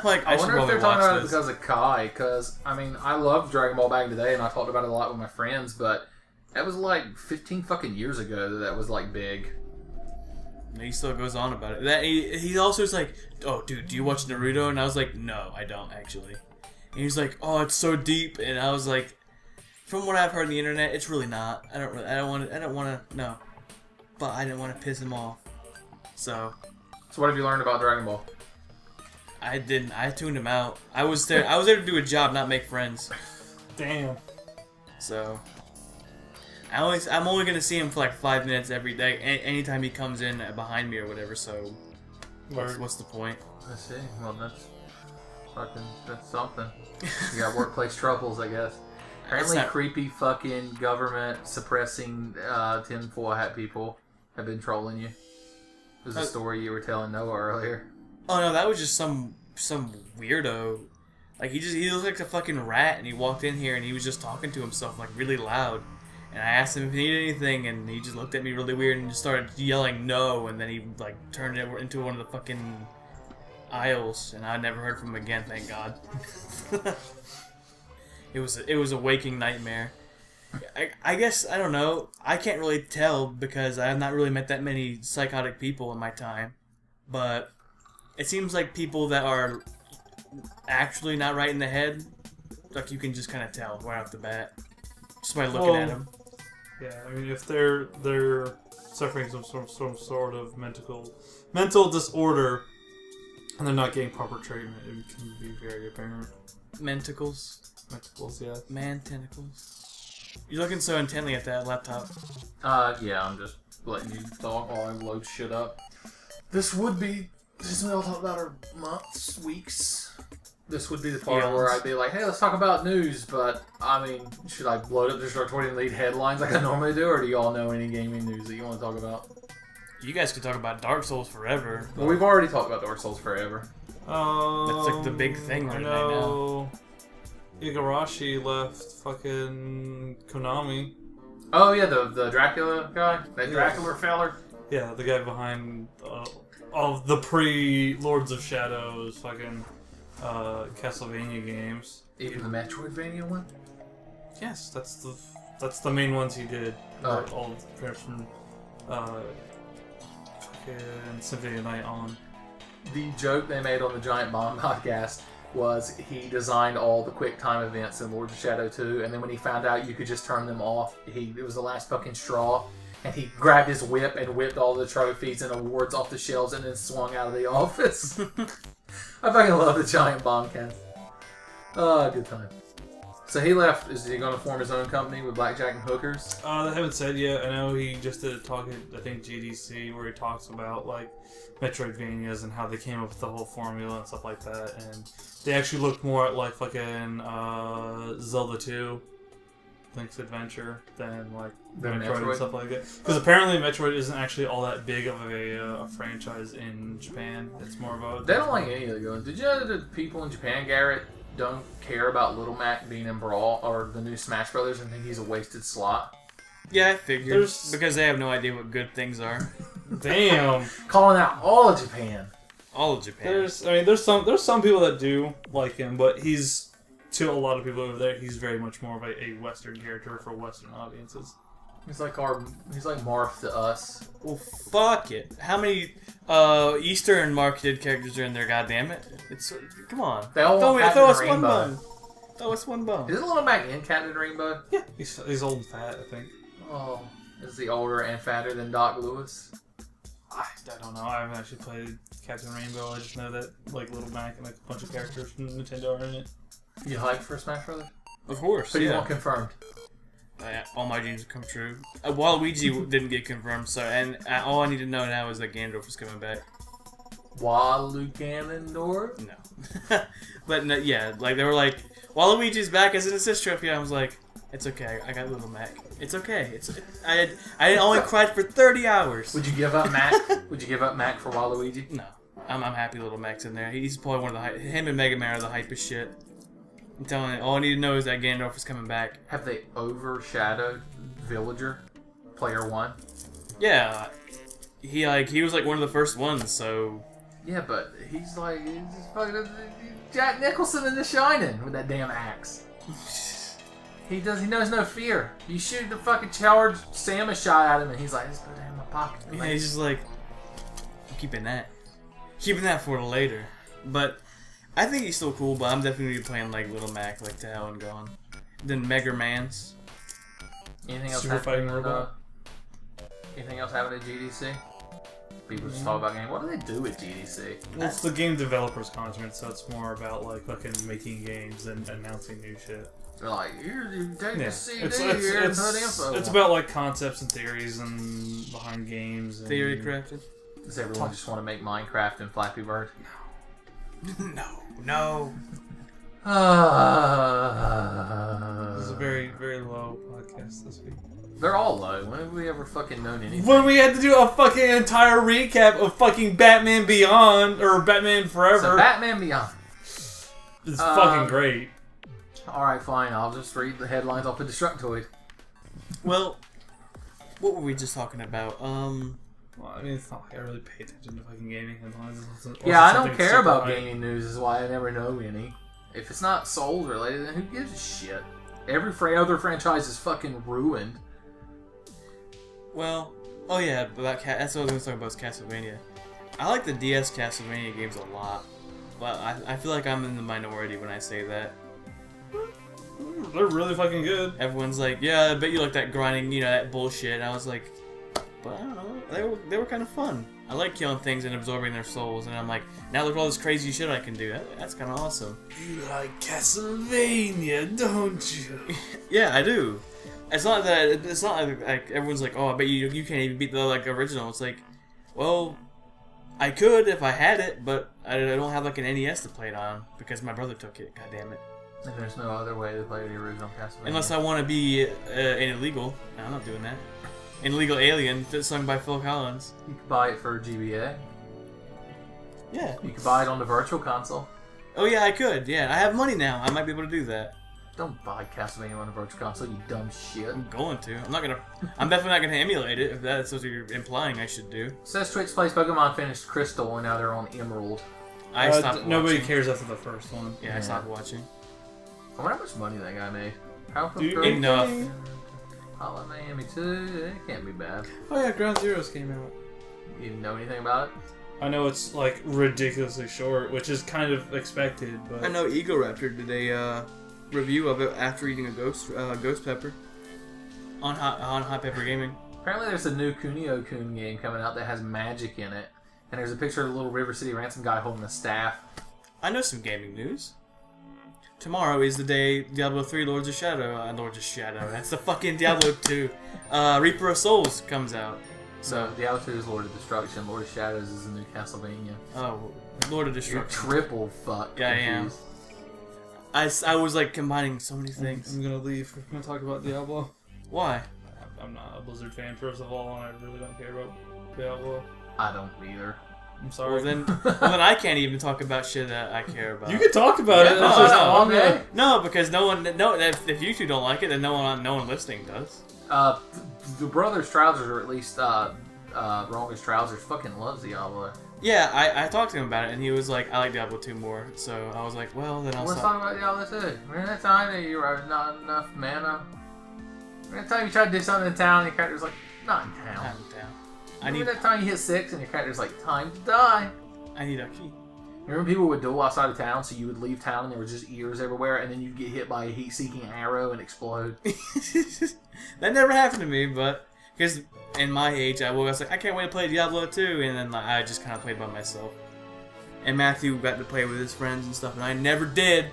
Like, I wonder if they're talking about it because of Kai, because, I mean, I loved Dragon Ball back in the day, and I talked about it a lot with my friends, but that was like 15 fucking years ago that was like big. He still goes on about it. He also is like, oh, dude, do you watch Naruto? And I was like, no, I don't, actually. And he's like, oh, it's so deep. And I was like, from what I've heard on the internet, it's really not. I don't want to, no. But I didn't want to piss him off. So what have you learned about Dragon Ball? I didn't. I tuned him out. I was there to do a job, not make friends. Damn. So I'm only gonna see him for like 5 minutes every day. Anytime he comes in behind me or whatever. So what's the point? I see. Well, that's something. You got workplace troubles, I guess. Apparently, creepy fucking government suppressing tinfoil hat people have been trolling you. It was a story you were telling Noah earlier. Oh no, that was just some weirdo. Like he looked like a fucking rat, and he walked in here and he was just talking to himself like really loud. And I asked him if he needed anything, and he just looked at me really weird and just started yelling no. And then he like turned it into one of the fucking aisles, and I never heard from him again. Thank God. It was a waking nightmare. I guess, I don't know. I can't really tell because I have not really met that many psychotic people in my time. But it seems like people that are actually not right in the head, like you can just kind of tell right off the bat. Just by looking at them. Yeah, I mean, if they're suffering some sort of mental disorder and they're not getting proper treatment, it can be very apparent. Mentacles. Mentacles, yeah. Man tentacles. You're looking so intently at that laptop. Yeah, I'm just letting you talk while I load shit up. This would be something I'll talk about our months, weeks. This would be the part where I'd be like, hey, let's talk about news, but, I mean, should I load up this recording and lead headlines like I normally do, or do you all know any gaming news that you want to talk about? You guys could talk about Dark Souls forever. Well, we've already talked about Dark Souls forever. That's like the big thing right now. Igarashi left fucking Konami. Oh yeah, the Dracula guy, that Dracula feller. Yeah, the guy behind all the pre-Lords of Shadows fucking Castlevania games. Even the Metroidvania one. Yes, that's the main ones he did. Oh. All from fucking Symphony of the Night on. The joke they made on the Giant Bomb podcast was he designed all the quick time events in Lords of Shadow 2, and then when he found out you could just turn them off, it was the last fucking straw, and he grabbed his whip and whipped all the trophies and awards off the shelves and then swung out of the office. I fucking love the Giant Bomb cast. Oh, good time. So he left. Is he going to form his own company with Blackjack and Hookers? They haven't said yet. I know he just did a talk at, I think, GDC, where he talks about, like, Metroidvanias and how they came up with the whole formula and stuff like that. And they actually looked more at, like, fucking Zelda 2, Link's Adventure, than, like, Metroid and stuff like that. Because apparently Metroid isn't actually all that big of a franchise in Japan. It's more of a... They don't like any of the good ones. Did you know that people in Japan, Garrett, don't care about Little Mac being in Brawl or the new Smash Brothers and think he's a wasted slot? Yeah, I figured. Because they have no idea what good things are. Damn. Calling out all of Japan. All of Japan. There's some people that do like him, but he's, to a lot of people over there, he's very much more of a Western character for Western audiences. He's like Marth to us. Well, fuck it. How many Eastern marketed characters are in there? Goddammit! Come on. They all throw want us Captain one Rainbow. bone. Throw us one bone. Isn't Little Mac in Captain Rainbow? Yeah, he's old and fat, I think. Oh, is he older and fatter than Doc Lewis? I don't know. I haven't actually played Captain Rainbow. I just know that like Little Mac and like a bunch of characters from Nintendo are in it. You hyped for Smash Brothers? Of course. But you want confirmed. All my dreams have come true. Waluigi didn't get confirmed, so all I need to know now is that Ganondorf is coming back. Walu Ganondorf? No. But no, yeah, like they were like, Waluigi's back as an assist trophy. I was like, it's okay. I got Little Mac. It's okay. I only cried for 30 hours. Would you give up Mac? Would you give up Mac for Waluigi? No. I'm happy Little Mac's in there. He's probably one of him and Mega Man are the hypest shit. I'm telling you, all I need to know is that Ganondorf is coming back. Have they overshadowed Villager, Player 1? Yeah. He was like one of the first ones, so... Yeah, but he's fucking Jack Nicholson in The Shining with that damn axe. He knows no fear. You shoot the fucking charged Samus shot at him and he's like, just put that in my pocket. Yeah, he's just like, I'm keeping that. Keeping that for later. But I think he's still cool, but I'm definitely gonna be playing like Little Mac, like to hell and gone. Then Mega Man's. Anything else Super happening? Fighting Robot. Anything else happening at GDC? People just talk about games. What do they do at GDC? Well, it's the game developers conference, so it's more about like fucking making games and announcing new shit. They're like, here, you take Yeah. the CD here and put info. It's about like concepts and theories and behind games. And Theory crafted. Does everyone just want to make Minecraft and Flappy Bird? No. This is a very, very low podcast this week. They're all low. When have we ever fucking known anything? When we had to do a fucking entire recap of fucking Batman Beyond or Batman Forever. So Batman Beyond. It's fucking great. Alright, fine. I'll just read the headlines off of Destructoid. Well, what were we just talking about? Well, I mean, it's not like I really pay attention to fucking gaming headlines. Yeah, I don't care about gaming news, is why I never know any. If it's not Souls related, then who gives a shit? Every other franchise is fucking ruined. Well, oh yeah, that's what I was going to talk about, is Castlevania. I like the DS Castlevania games a lot, but I feel like I'm in the minority when I say that. They're really fucking good. Everyone's like, yeah, I bet you like that grinding, that bullshit. And I was like, but I don't know, they were kind of fun. I like killing things and absorbing their souls, and I'm like, now look at all this crazy shit I can do. That's kind of awesome. You like Castlevania, don't you? Yeah, I do. It's not like everyone's like, oh, I bet you can't even beat the original. It's like, well, I could if I had it, but I don't have like an NES to play it on because my brother took it. God damn it. And there's no other way to play the original Castlevania. Unless I want to be an illegal. No, I'm not doing that. An Illegal Alien, sung by Phil Collins. You could buy it for GBA. Yeah. You could buy it on the Virtual Console. Oh yeah, I could. Yeah, I have money now. I might be able to do that. Don't buy Castlevania on the Virtual Console, you dumb shit. I'm going to. I'm definitely not gonna emulate it if that's what you're implying I should do. Says Twitch plays Pokemon finished Crystal and now they're on Emerald. I stopped watching. Nobody cares after the first one. Yeah, I stopped watching. I wonder how much money that guy made. How Enough. Hotline Miami 2, it can't be bad. Oh yeah, Ground Zeroes came out. You didn't know anything about it? I know it's like ridiculously short, which is kind of expected, but I know Ego Raptor did a review of it after eating a ghost pepper on Hot Pepper Gaming. Apparently there's a new Kunio-kun game coming out that has magic in it. And there's a picture of the little River City Ransom guy holding a staff. I know some gaming news. Tomorrow is the day Diablo 3 Lords of Shadow, that's the fucking Diablo 2. Reaper of Souls comes out. So Diablo 2 is Lord of Destruction, Lord of Shadows is the new Castlevania. Oh, Lord of You're Destruction. triple fuck. Yeah, I am. I was like combining so many things. I'm gonna leave. We're gonna talk about Diablo. Why? I'm not a Blizzard fan, first of all, and I really don't care about Diablo. I don't either. I'm sorry. Well then I can't even talk about shit that I care about. You can talk about it. No, It's just no, on okay. there. No, because if you two don't like it, then no one listening does. The Brothers Trousers, or at least Wrongest Trousers, fucking loves Diablo. Yeah, I talked to him about it, and he was like, I like Diablo 2 more. So I was like, well, then I'll Let's stop. talk about Diablo 2. Remember that time that you were not enough mana? Remember that time you tried to do something in town and your character's like, not in town? Not in town. Remember that time you hit 6 and your character's like, time to die? I need a key. Remember people would duel outside of town, so you would leave town and there were just ears everywhere, and then you'd get hit by a heat-seeking arrow and explode? That never happened to me, but because in my age, I was like, I can't wait to play Diablo 2, and then I just kind of played by myself. And Matthew got to play with his friends and stuff, and I never did.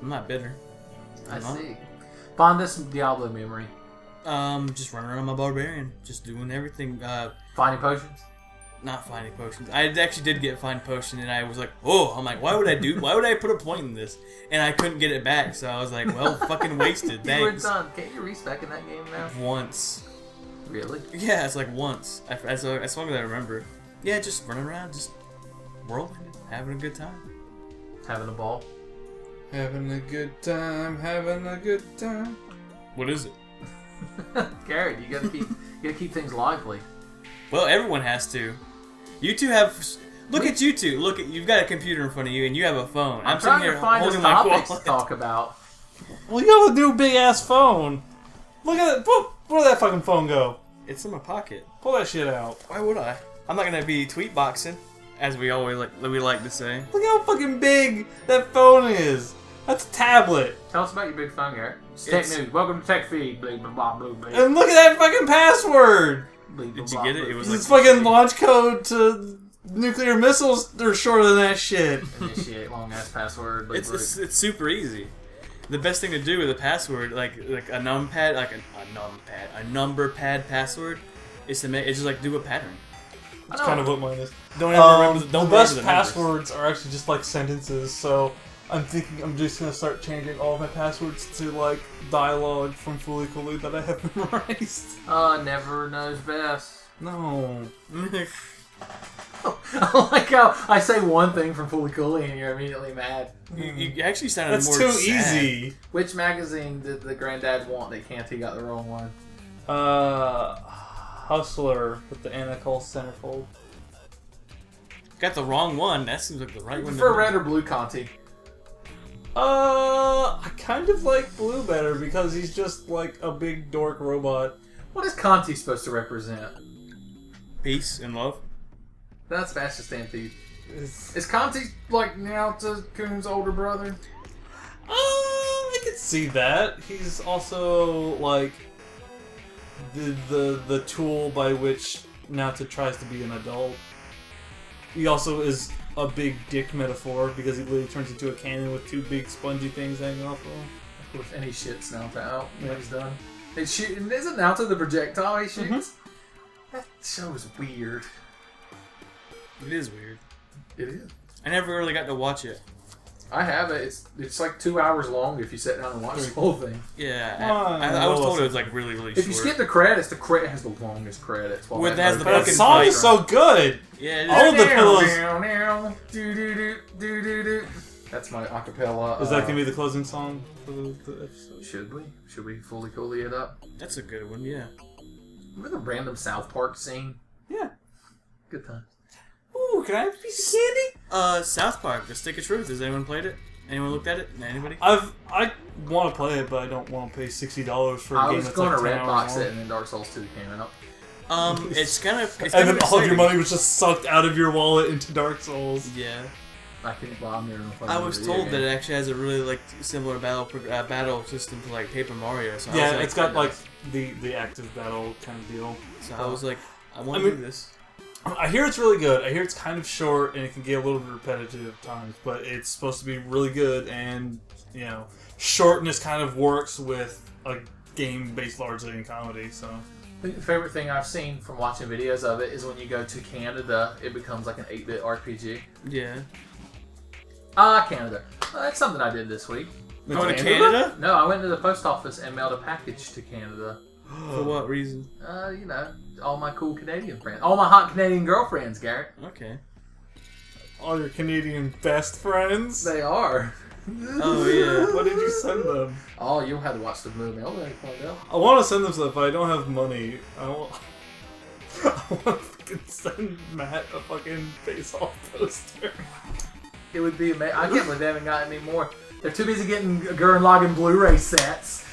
I'm not bitter. I see. Fondest Diablo memory. Just running around my barbarian, just doing everything. Finding potions? Not finding potions. I actually did get find potion, and I was like, oh, I'm like, why would I put a point in this? And I couldn't get it back, so I was like, well, fucking wasted. You were Thanks. done. Can't you respec in that game now? Once. Really? Yeah, it's like once. As long as I remember. Yeah, just running around, just whirling, having a good time. Having a ball? Having a good time, having a good time. What is it? Garrett, you gotta keep things lively. Well, everyone has to. You two have. Look at you two. You've got a computer in front of you, and you have a phone. I'm sitting trying here to find holding us my topics to wallet. talk about. Well, you have a new big ass phone. Look at it. Where'd that fucking phone go? It's in my pocket. Pull that shit out. Why would I? I'm not gonna be tweet boxing, as we like to say. Look how fucking big that phone is. That's a tablet. Tell us about your big phone, Garrett. It's Tech News. Welcome to Tech Feed. Blah, blah, blah, blah, blah. And look at that fucking password. Blah, blah, Did you blah, get it? blah, It was blah. This fucking launch code to nuclear missiles are shorter than that shit. Initiate long ass password. Blah, blah. It's super easy. The best thing to do with a password, like a numpad, a number pad password, is to make. It's just like do a pattern. That's kind of what mine is. Don't ever remember. The Don't best remember the numbers. passwords are actually just like sentences, so I'm thinking I'm just gonna start changing all of my passwords to like dialogue from Fully Cooley that I have memorized. Never knows best. No. I like how I say one thing from Fully Cooley and you're immediately mad. You actually sounded That's more too sad. easy. Which magazine did the granddad want that Canty got the wrong one? Hustler with the Anna Cole centerfold. Got the wrong one. That seems like the right You one. prefer to red or blue, Canty? I kind of like Blue better because he's just like a big dork robot. What is Canty supposed to represent? Peace and love. That's Faster Stampede. It's, Is Canty like Naota Kun's older brother? I could see that. He's also like the tool by which Naota tries to be an adult. He also is a big dick metaphor because he literally turns into a cannon with two big spongy things hanging off of him. Of course, and he shits Naota out when he's done. Isn't Naota the projectile he shoots? That show is weird. It is weird. It is. I never really got to watch it. I have it. It's like 2 hours long if you sit down and watch the whole thing. Yeah, I was told it was like really short. If you skip the credits, the credit has the longest credits. Where it has the That fucking song fight. is so good. Yeah, it All is. of the pillows. That's my acapella. Is that gonna be the closing song for the episode? Should we? Should we fully coolly it up? That's a good one. Yeah. Remember the random South Park scene? Yeah. Good time. Ooh, can I have a piece of candy? South Park, The Stick of Truth. Has anyone played it? Anyone looked at it? Anybody? I want to play it, but I don't want to pay $60 for a I game was that's going like to 10 Redbox hours it, long. and then Dark Souls 2 came out. It's kind of. And then all of your money was just sucked out of your wallet into Dark Souls. Yeah. I couldn't buy them. I was told that it actually has a really like similar battle system to like Paper Mario. So I Yeah, was like, it's got like the active battle kind of deal. So I was like, I want to do this. I hear it's really good. I hear it's kind of short and it can get a little bit repetitive at times, but it's supposed to be really good. And shortness kind of works with a game based largely in comedy. So. The favorite thing I've seen from watching videos of it is when you go to Canada, it becomes like an 8-bit RPG. Yeah. Canada. That's something I did this week. Going to Canada? No, I went to the post office and mailed a package to Canada. For what reason? All my cool Canadian friends. All my hot Canadian girlfriends, Garrett. Okay. All your Canadian best friends? They are. Oh, yeah. What did you send them? Oh, you'll have to watch the movie. I'll let you find out. I want to send them stuff, but I don't have money. I want to fucking send Matt a fucking face-off poster. It would be amazing. I can't believe they haven't got any more. They're too busy getting Gurren Lagann Blu-ray sets.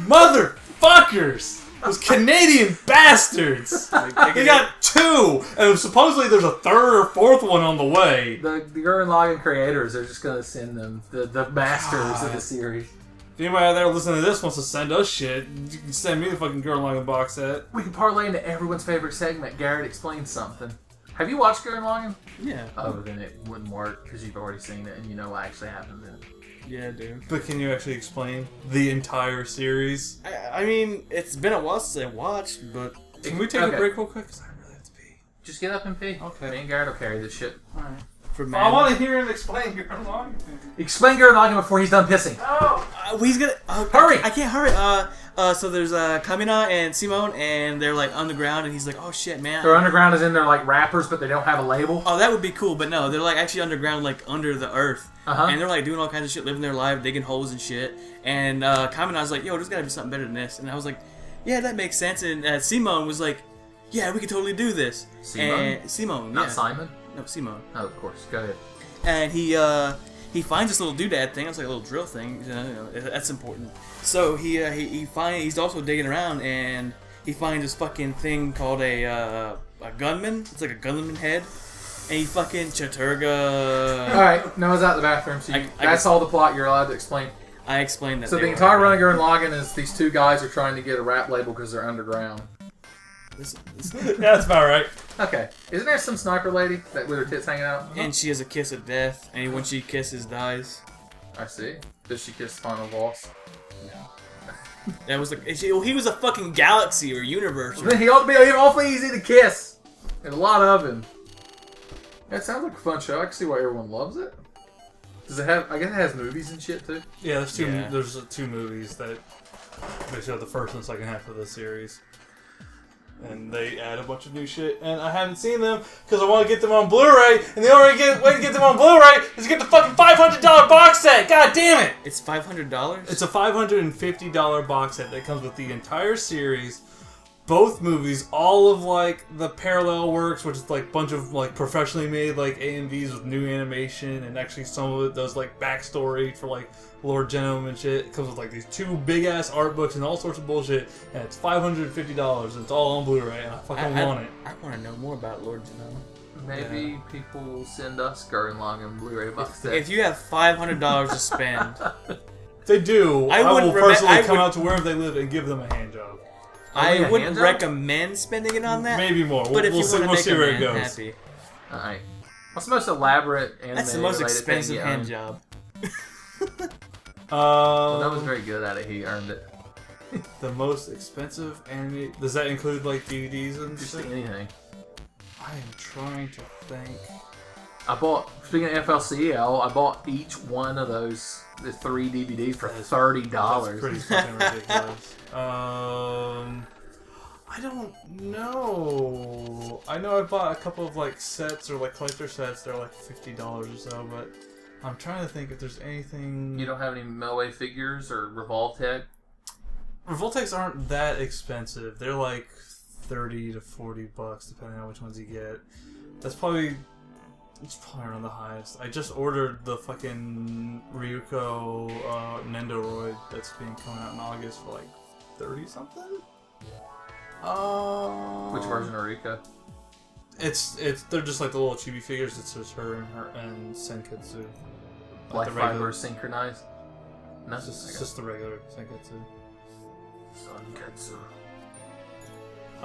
Motherfuckers! Those Canadian bastards! They got 2! And supposedly there's a 3rd or 4th one on the way. The Gurren Lagann creators are just going to send them the masters of the series. If anybody out there listening to this wants to send us shit, you can send me the fucking Gurren Lagann box set. We can parlay into everyone's favorite segment. Garrett explains something. Have you watched Gurren Lagann? Yeah. Oh, then it wouldn't work because you've already seen it and you know what actually happens in it. Yeah, dude. But can you actually explain the entire series? I mean, it's been a while since I watched, but... Can we take a break real quick? Because I really have to pee. Just get up and pee. Okay. Me and Garrett will carry this shit. Alright. For I man. want to hear him explain Gurren Lagann. Explain Gurren Lagann before he's done pissing. Oh! He's gonna... Hurry! I can't hurry. So there's Kamina and Simone, and they're like underground, and he's like, oh shit, man. Their underground is in there like rappers, but they don't have a label. Oh, that would be cool, but no, they're like actually underground, like under the earth. Uh-huh. And they're like doing all kinds of shit, living their life, digging holes and shit. And Kamina's like, yo, there's gotta be something better than this. And I was like, yeah, that makes sense. And Simone was like, yeah, we could totally do this. Simone? And Simone, Not yeah. Simon? No, Simone. Oh, of course. Go ahead. And he finds this little doodad thing. It's like a little drill thing. You know, that's important. So he's also digging around, and he finds this fucking thing called a gunman. It's like a gunman head. And he fucking Chaturga. Alright, Noah's out the bathroom, so that's all the plot you're allowed to explain. I explained that. So the entire run of Gurren Lagann is these two guys are trying to get a rap label because they're underground. Yeah, that's about right. Okay. Isn't there some sniper lady that with her tits hanging out? And she has a kiss of death, and when she kisses, dies. I see. Does she kiss the final boss? That was like he was a fucking galaxy or universe. Or, Then he ought to be awfully easy to kiss. And a lot of him. That sounds like a fun show. I can see why everyone loves it. Does it have? I guess it has movies and shit too. Yeah, there's two. Yeah. There's 2 movies that they show the first and second half of the series, and they add a bunch of new shit. And I haven't seen them because I want to get them on Blu-ray. And the only way to get them on Blu-ray is to get the fucking $500 box set. God damn it! it's $500. It's a $550 box set that comes with the entire series, both movies, all of like the parallel works, which is like a bunch of like professionally made like AMVs with new animation, and actually some of it does like backstory for like Lord Genome and shit. It comes with like these 2 big ass art books and all sorts of bullshit, and it's $550 and it's all on Blu-ray, and I fucking want it. I want to know more about Lord Genome. Maybe people will send us Gurren Lagann Blu-ray box set. If you have $500 to spend, If they do, I wouldn't will personally come would- out to wherever they live and give them a hand job. I a wouldn't hand job? recommend spending it on that. Maybe more. But if we'll you see, want to we'll make see a where man it goes. happy, Alright. What's the most elaborate anime that's the most related expensive thing you hand own? job. Well, that was very good at it. He earned it. The most expensive anime. Does that include like DVDs and Just shit? anything. I am trying to think. Speaking of FLCL, I bought each one of those, the 3 DVDs for $30. That's pretty fucking ridiculous. I don't know. I know I bought a couple of like sets or like collector sets. They're like $50 or so, but I'm trying to think if there's anything. You don't have any Moe figures or Revoltech? Revoltex aren't that expensive. They're like $30 to $40 depending on which ones you get. It's probably around the highest. I just ordered the fucking Ryuko Nendoroid that's being coming out in August for like 30 something. Which version of Rika? They're just like the little chibi figures. It's just her and Senketsu. Life the regular- fiber synchronized? No, It's just the regular Senketsu. Sunketsu. I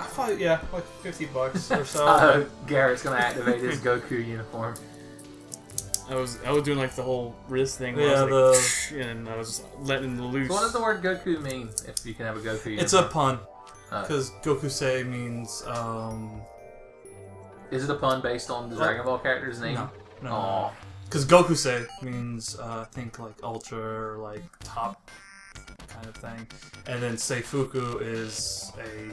thought like $50 or so. Garrett's gonna activate his Goku uniform. I was doing like the whole wrist thing. Yeah, and I was just letting loose. So what does the word Goku mean? If you can have a Goku uniform? It's a pun. Because Gokusei means Is it a pun based on the Dragon Ball character's name? No. Aw. Because Gokusei means I think like ultra or like top kind of thing, and then Seifuku is a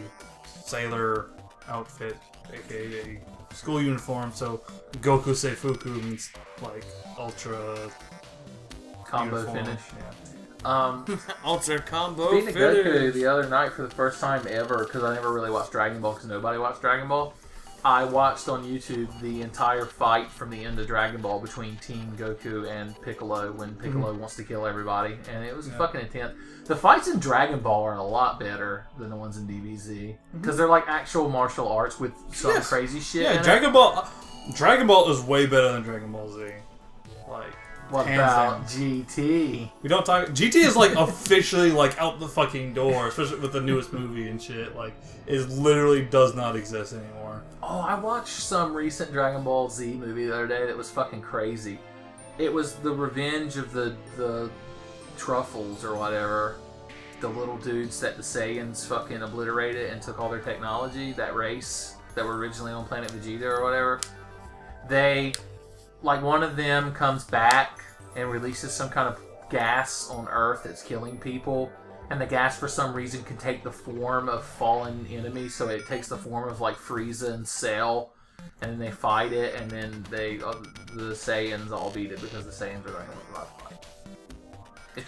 sailor outfit, aka a school uniform. So Goku Seifuku means like ultra Combo uniform. finish. Yeah. Ultra combo. Speaking of finish. Goku, the other night for the first time ever, because I never really watched Dragon Ball because nobody watched Dragon Ball, I watched on YouTube the entire fight from the end of Dragon Ball between Team Goku and Piccolo when Piccolo wants to kill everybody, and it was fucking intense. The fights in Dragon Ball are a lot better than the ones in DBZ because they're like actual martial arts with some crazy shit. Yeah, in Dragon Ball is way better than Dragon Ball Z. Like, What hands about down. GT? We don't talk. GT is like officially like out the fucking door, especially with the newest movie and shit. Like, it literally does not exist anymore. Oh, I watched some recent Dragon Ball Z movie the other day that was fucking crazy. It was the revenge of the truffles or whatever. The little dudes that the Saiyans fucking obliterated and took all their technology, that race that were originally on planet Vegeta or whatever. They, like, one of them comes back and releases some kind of gas on Earth that's killing people. And the gas, for some reason, can take the form of fallen enemies. So it takes the form of, like, Frieza and Cell. And then they fight it, and then the Saiyans all beat it because the Saiyans are going to fight.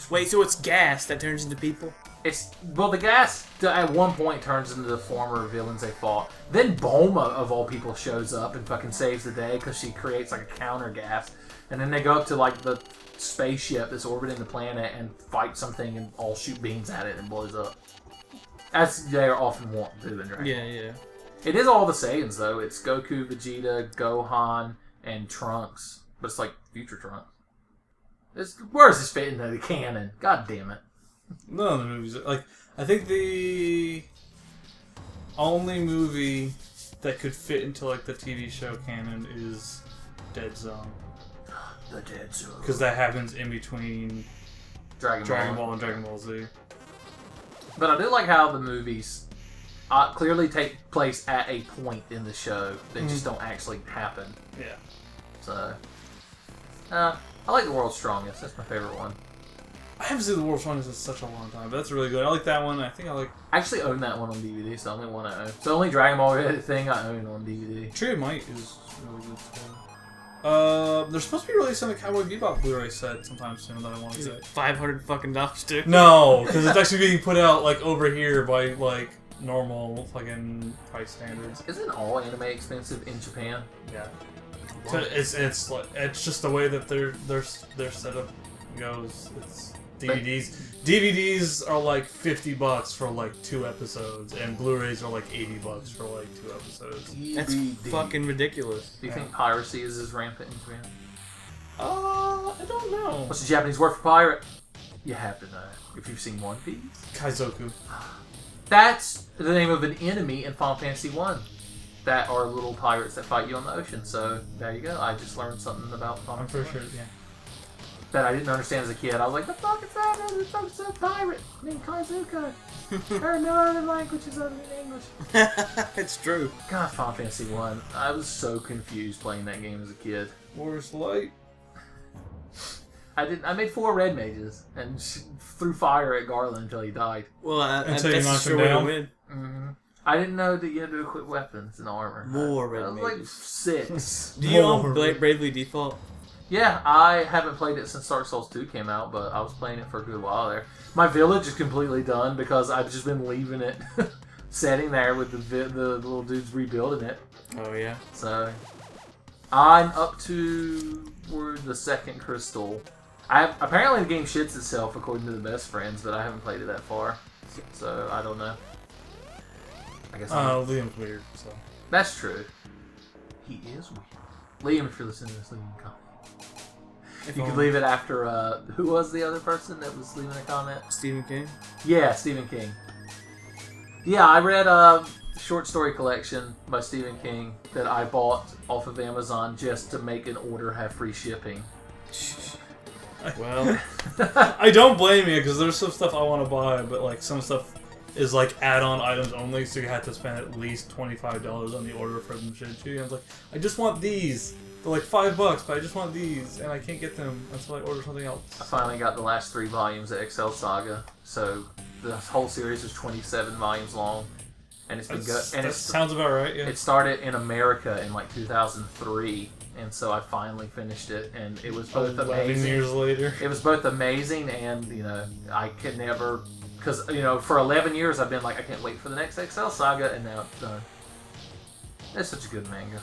Wait, so it's gas that turns into people? The gas at one point turns into the former villains they fought. Then Bulma, of all people, shows up and fucking saves the day because she creates like a counter gas. And then they go up to like the spaceship that's orbiting the planet and fight something and all shoot beams at it and blows up. As they are often wont to do in Dragon Ball. Yeah. It is all the Saiyans though. It's Goku, Vegeta, Gohan, and Trunks. But it's like future Trunks. Where does this fit into the canon? God damn it. None of the movies. Like, I think the only movie that could fit into like the TV show canon is Dead Zone. The Dead Zone. Because that happens in between Dragon Ball and Dragon Ball Z. But I do like how the movies clearly take place at a point in the show that just don't actually happen. Yeah. So, I like The World's Strongest. That's my favorite one. I haven't seen The World's Strongest in such a long time, but that's really good. I like that one. I think I like... I actually own that one on DVD. It's the only one I own. It's the only Dragon Ball thing I own on DVD. Tree of Might is really good too. They're supposed to be releasing a Cowboy Bebop Blu-ray set sometime soon that I want to get. $500 fucking too. No, because it's actually being put out like over here by like normal fucking price standards. Isn't all anime expensive in Japan? Yeah. So it's like it's just the way that their setup goes. It's DVDs are like $50 for like 2 episodes, and Blu-rays are like $80 for like 2 episodes. That's fucking ridiculous. Do you think piracy is as rampant in Japan? I don't know. What's the Japanese word for pirate? You have to know if you've seen One Piece. Kaizoku. That's the name of an enemy in Final Fantasy 1. That are little pirates that fight you on the ocean. So there you go. I just learned something about Final I'm Fantasy. pretty sure, yeah. that I didn't understand as a kid. I was like, the fuck is that? It's a pirate named Karzuka. There are no other languages other than English. It's true. God, Final Fantasy 1. I was so confused playing that game as a kid. Wars Light. I made 4 red mages and threw fire at Garland until he died. Well, Until you that's a knocked sure him way to down? win. Mm-hmm. I didn't know that you had to equip weapons and armor. More red I was like mages. 6. Do you More. own Bravely Default? Yeah, I haven't played it since Dark Souls 2 came out, but I was playing it for a good while there. My village is completely done because I've just been leaving it sitting there with the little dudes rebuilding it. Oh, yeah. So, I'm up to the 2nd crystal. Apparently the game shits itself according to the best friends, but I haven't played it that far. So, I don't know. I guess Liam's weird, so. that's true. He is weird. Liam, if you're listening to this, leave a comment. You could leave it after, who was the other person that was leaving a comment? Stephen King? Yeah, Stephen King. Yeah, I read a short story collection by Stephen King that I bought off of Amazon just to make an order have free shipping. Well, I don't blame you, because there's some stuff I want to buy, but like some stuff is like add-on items only, so you have to spend at least $25 on the order for them to ship to you. I was like, I just want these. They're like $5, but I just want these, and I can't get them until I order something else. I finally got the last 3 volumes of XL Saga, so the whole series is 27 volumes long, and it's been good. And That sounds about right, yeah. it started in America in like 2003, and so I finally finished it, and it was both 11 amazing. years later. It was both amazing and, I could never... Because, for 11 years I've been like, I can't wait for the next XL Saga, and now it's done. It's such a good manga.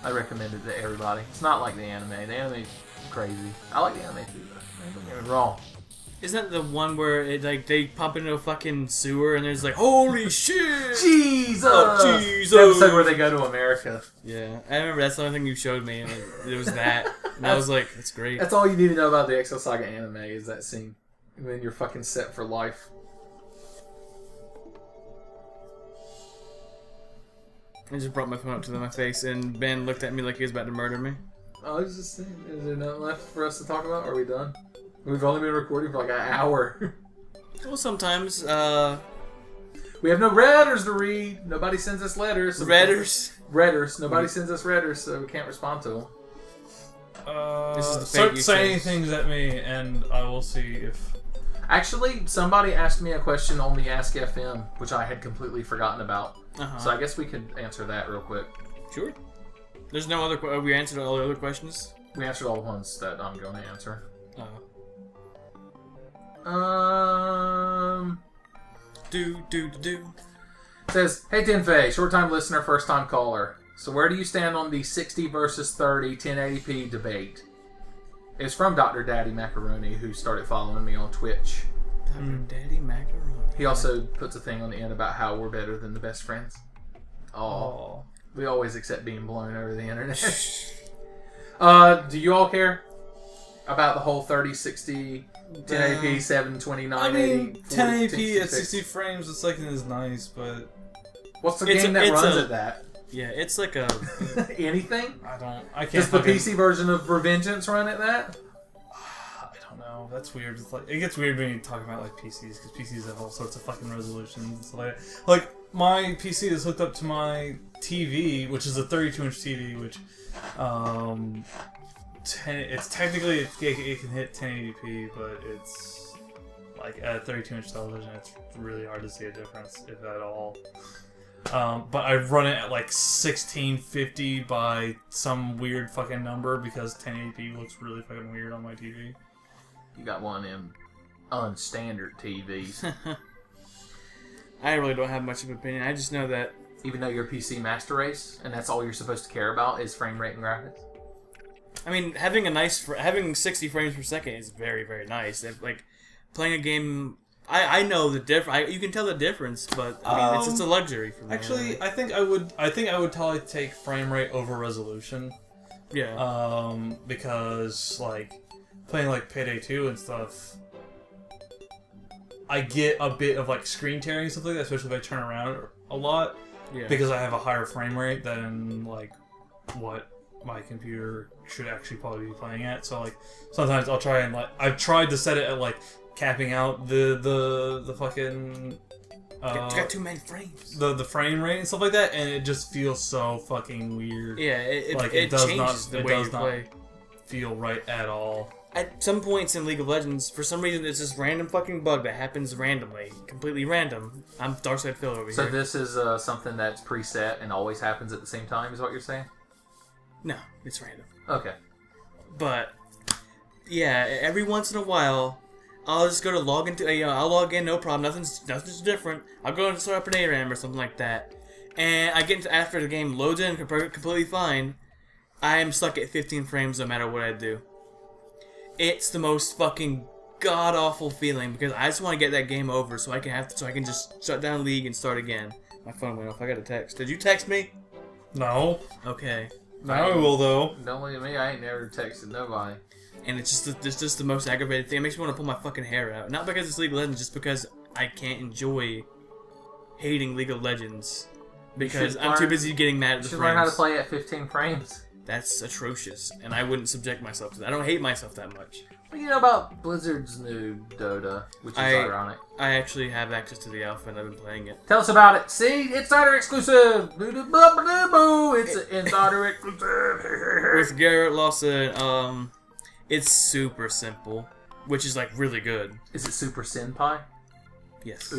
I recommend it to everybody. It's not like the anime. The anime's crazy. I like the anime too, though. Don't get me wrong. isn't that the one where they pop into a fucking sewer and there's like, holy shit! Jesus! Oh, Jesus! The episode where they go to America. Yeah, I remember that's the only thing you showed me, and it was that. And I was like, that's great. That's all you need to know about the XL Saga anime is that scene. And then you're fucking set for life. I just brought my phone up to my face, and Ben looked at me like he was about to murder me. I was just saying, is there nothing left for us to talk about? Are we done? We've only been recording for like an hour. Well, sometimes, We have no letters to read. Nobody sends us letters. So Redders. Nobody sends us Redders, so we can't respond to them. This is the fate Start you saying chose. things at me, and I will see if... Actually, somebody asked me a question on the Ask FM, which I had completely forgotten about. Uh-huh. So I guess we could answer that real quick. Sure. There's no other... we answered all the other questions? We answered all the ones that I'm going to answer. Do. Says, hey Tenfei, short time listener, first time caller. So where do you stand on the 60 versus 30 1080p debate? It's from Dr. Daddy Macaroni, who started following me on Twitch. Dr. Daddy Macaroni. He also puts a thing on the end about how we're better than the best friends. Oh, we always accept being blown over the internet. Do you all care about the whole 30, 60, 1080p, 720, 980? 1080p at 60 frames a second is nice, but... What's the game that runs at that? Yeah, it's like a... Anything? I can't... Does the PC version of Revengeance run at that? I don't know. That's weird. It's like, it gets weird when you talk about like PCs, because PCs have all sorts of fucking resolutions and stuff like that. Like, my PC is hooked up to my TV, which is a 32-inch TV, which... it's technically it can hit 1080p, but it's like at a 32-inch television, it's really hard to see a difference, if at all. But I run it at like 1650 by some weird fucking number because 1080p looks really fucking weird on my TV. You got one of them unstandard TVs. I really don't have much of an opinion. I just know that... Even though you're PC master race, and that's all you're supposed to care about is frame rate and graphics. I mean, having 60 frames per second is very, very nice. Like, playing a game... I know the difference. You can tell the difference, but I mean, it's a luxury for me. Actually, I think I would probably take frame rate over resolution. Yeah. Because like playing like Payday 2 and stuff, I get a bit of like screen tearing and stuff like that, especially if I turn around a lot. Yeah. Because I have a higher frame rate than like what my computer should actually probably be playing at. So like sometimes I'll try and like I've tried to set it at like capping out the fucking It's got too many frames. the frame rate and stuff like that, and it just feels so fucking weird. Yeah, it does changes not the way you play. feel right at all. At some points in League of Legends, for some reason, it's this random fucking bug that happens randomly, completely random. I'm Darkside Phil over So here. this is something that's preset and always happens at the same time, is what you're saying? No, it's random. Okay. But yeah, every once in a while, I'll just go to log into. I'll log in, no problem. Nothing's different. I'll go and start up an ARAM or something like that, and I get into after the game loads in completely fine. I am stuck at 15 frames no matter what I do. It's the most fucking god awful feeling because I just want to get that game over so I can just shut down League and start again. My phone went off. I got a text. Did you text me? No. Okay. Now I will though. Don't look at me. I ain't never texted nobody. And it's just the most aggravating thing. It makes me want to pull my fucking hair out. Not because it's League of Legends, just because I can't enjoy hating League of Legends because I'm too busy getting mad at the You should frames. learn how to play at 15 frames. That's atrocious, and I wouldn't subject myself to that. I don't hate myself that much. What do you know about Blizzard's new Dota, which is ironic? I actually have access to the alpha, and I've been playing it. Tell us about it. See, insider exclusive. It's an insider exclusive. With Garrett Lawson, it's super simple, which is like really good. Is it Super Senpai? Yes.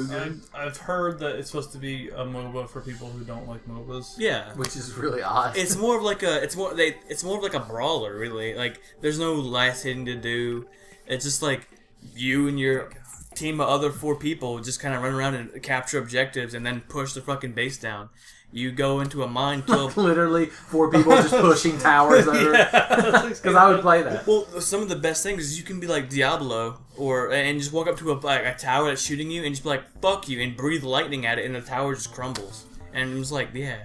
I've heard that it's supposed to be a MOBA for people who don't like MOBAs. Yeah. Which is really odd. It's more of like a brawler, really. Like there's no last hitting to do. It's just like you and your team of other 4 people just kind of run around and capture objectives and then push the fucking base down. You go into a mine, kill. Literally 4 people just pushing towers over. Because I would play that. Well, some of the best things is you can be like Diablo, and just walk up to a tower that's shooting you, and just be like, "Fuck you," and breathe lightning at it, and the tower just crumbles. And it was like, yeah.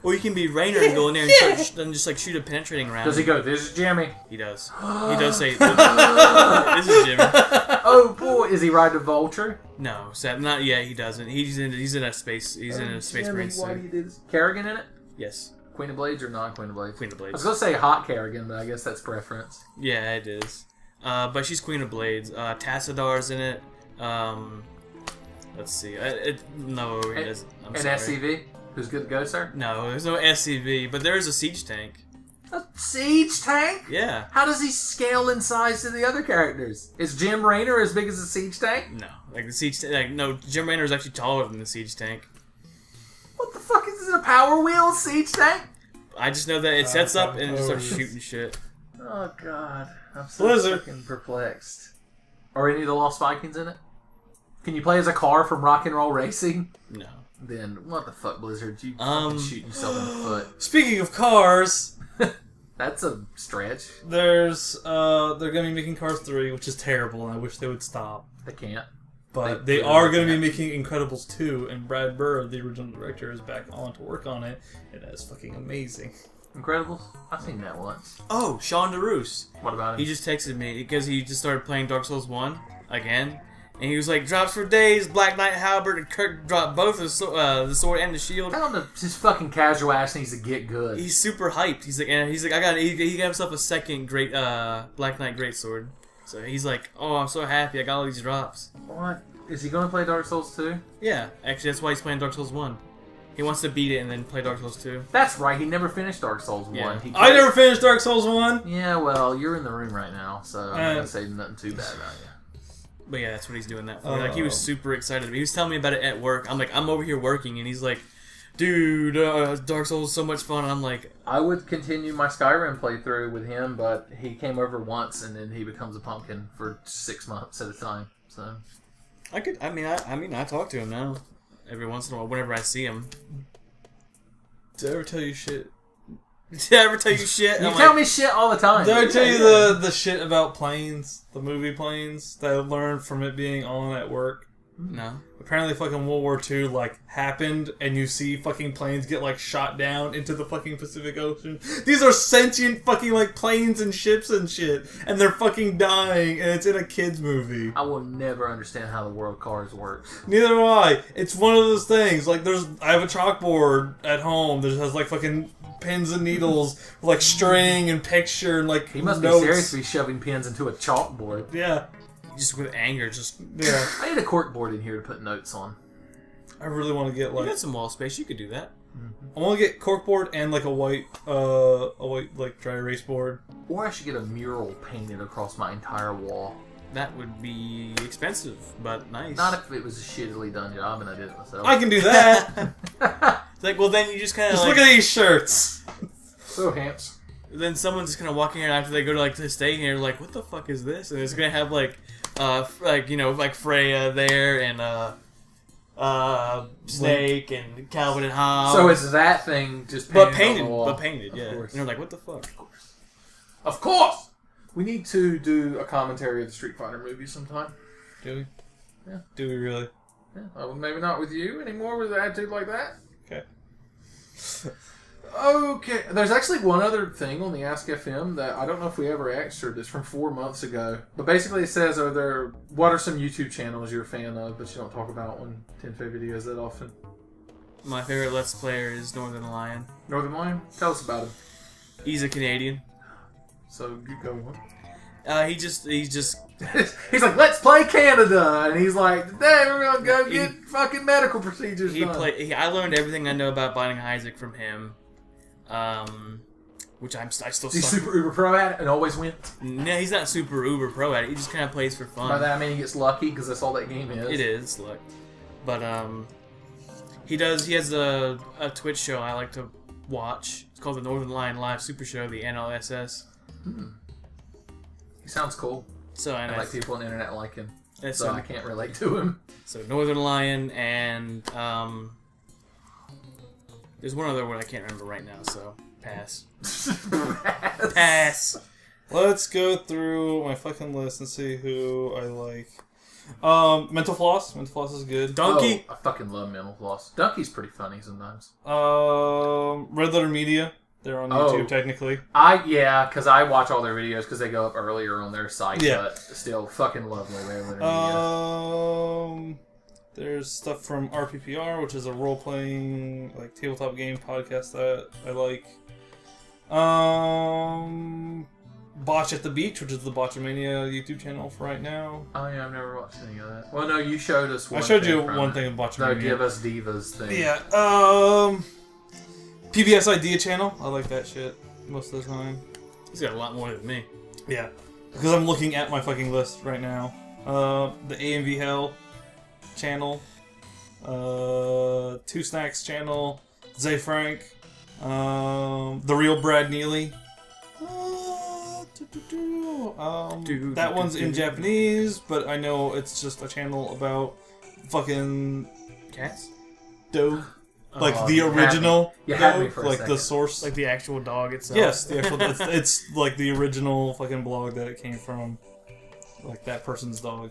Or you can be Rainer and go in there and just like shoot a penetrating round. Does he go, "This is Jimmy"? He does. He does say, "This is Jimmy." Oh boy, is he riding a vulture? No, not yet. He doesn't. He's in a space. He's in a space marine Why do suit. you do this? Kerrigan in it? Yes, Queen of Blades or not Queen of Blades? Queen of I was Blades. gonna say hot Kerrigan, but I guess that's preference. Yeah, it is. But she's Queen of Blades. Tassadar's in it. Let's see. No, he doesn't. I'm And sorry. SCV? Who's good to go, sir? No, there's no SCV, but there is a siege tank. A siege tank? Yeah. How does he scale in size to the other characters? Is Jim Raynor as big as a siege tank? No, like the siege. No, Jim Raynor is actually taller than the siege tank. What the fuck is this? A Power Wheel siege tank? I just know that it sets up and it starts shooting shit. Oh god, I'm so Blizzard. fucking perplexed. Are any of the Lost Vikings in it? Can you play as a car from Rock and Roll Racing? No. Then what the fuck, Blizzard? You fucking shoot yourself in the foot. Speaking of cars, That's a stretch. they're gonna be making Cars 3, which is terrible, and I wish they would stop. They can't. But They they are going to can't. be making Incredibles 2, and Brad Bird, the original director, is back on to work on it, and that's fucking amazing. Incredibles? I've seen that once. Oh, Sean DeRoos. What about him? He just texted me because he just started playing Dark Souls 1 again. And he was like, drops for days, Black Knight Halberd, and Kirk dropped both the sword and the shield. Tell him to his fucking casual ass needs to get good. He's super hyped. He's like, he got himself a second great Black Knight greatsword. So he's like, oh, I'm so happy I got all these drops. What? Is he going to play Dark Souls 2? Yeah, actually that's why he's playing Dark Souls 1. He wants to beat it and then play Dark Souls 2. That's right, he never finished Dark Souls 1. Yeah. He I never finished Dark Souls 1! Yeah, well, you're in the room right now, so I'm not going to say nothing too bad about you. But yeah, that's what he's doing that for. Like, he was super excited. He was telling me about it at work. I'm like, I'm over here working, and he's like, dude, Dark Souls is so much fun. And I'm like, I would continue my Skyrim playthrough with him, but he came over once, and then he becomes a pumpkin for 6 months at a time, so... I talk to him now. Every once in a while, whenever I see him. Did I ever tell you shit? Did I ever tell you shit? You tell me shit all the time. Did I tell you the shit about planes? The movie Planes that I learned from it being on at work? No. Apparently fucking World War II, like, happened, and you see fucking planes get, like, shot down into the fucking Pacific Ocean. These are sentient fucking, like, planes and ships and shit, and they're fucking dying, and it's in a kid's movie. I will never understand how the world cars works. Neither do I. It's one of those things, like, I have a chalkboard at home that has, like, fucking pins and needles, like, string and picture and, like, He must notes. be seriously shoving pins into a chalkboard. Yeah. Just with anger, Yeah. I need a corkboard in here to put notes on. I really want to get, You like... got some wall space, you could do that. I want to get corkboard and, like, a white, like, dry erase board. Or I should get a mural painted across my entire wall. That would be expensive, but nice. Not if it was a shittily done job and I did it myself. I can do that! It's like, well, then you just kind of Just like... look at these shirts! So handsome. Then someone's just kind of walking in after they go to, like, to stay here, like, what the fuck is this? And it's going to have, like, like Freya there, and, Snake, and Calvin and Hobbes. So it's that thing just painted painted, on the wall. but painted, yeah. Of And course. they're like, what the fuck? Of course! We need to do a commentary of the Street Fighter movie sometime. Do we? Yeah. Do we really? Yeah. Maybe not with you anymore with an attitude like that. Okay. Okay. There's actually one other thing on the Ask FM that I don't know if we ever answered. It's from 4 months ago. But basically it says, what are some YouTube channels you're a fan of, but you don't talk about on Tenfei videos that often? My favorite Let's Player is Northern Lion. Northern Lion? Tell us about him. He's a Canadian. So, you go on. He's just He's like, let's play Canada! And he's like, today we're gonna go get fucking medical procedures done. I learned everything I know about Binding Isaac from him. Which I still He's suck. super uber pro at it and always wins. No, he's not super uber pro at it. He just kind of plays for fun. By that I mean he gets lucky because that's all that game is. It is, look. But, he has a Twitch show I like to watch. It's called the Northern Lion Live Super Show, the NLSS. He sounds cool. So, and I like people on the internet like him. and So I can't relate to him. So Northern Lion and, there's one other one I can't remember right now, so pass. Pass. Let's go through my fucking list and see who I like. Mental Floss. Mental Floss is good. Donkey. Oh, I fucking love Mental Floss. Donkey's pretty funny sometimes. Red Letter Media. They're on YouTube technically. Because I watch all their videos because they go up earlier on their site. Yeah. But still, fucking love Red Letter Media. There's stuff from RPPR, which is a role-playing, like, tabletop game podcast that I like. Botch at the Beach, which is the Botchamania YouTube channel for right now. Oh yeah, I've never watched any of that. Well, no, you showed us one. I showed you thing one from thing it. of Botchamania. The Give Us Divas thing. Yeah. PBS Idea channel. I like that shit most of the time. He's got a lot more than me. Yeah. Because I'm looking at my fucking list right now. The AMV Hell channel. Two Snacks channel. Zay Frank. The Real Brad Neely. That one's in Japanese, but I know it's just a channel about fucking Cats? dog. Like Oh, the you had original me. You had me dog, for a like second. the source. Like the actual dog itself? Yes, the actual, it's like the original fucking blog that it came from. Like that person's dog.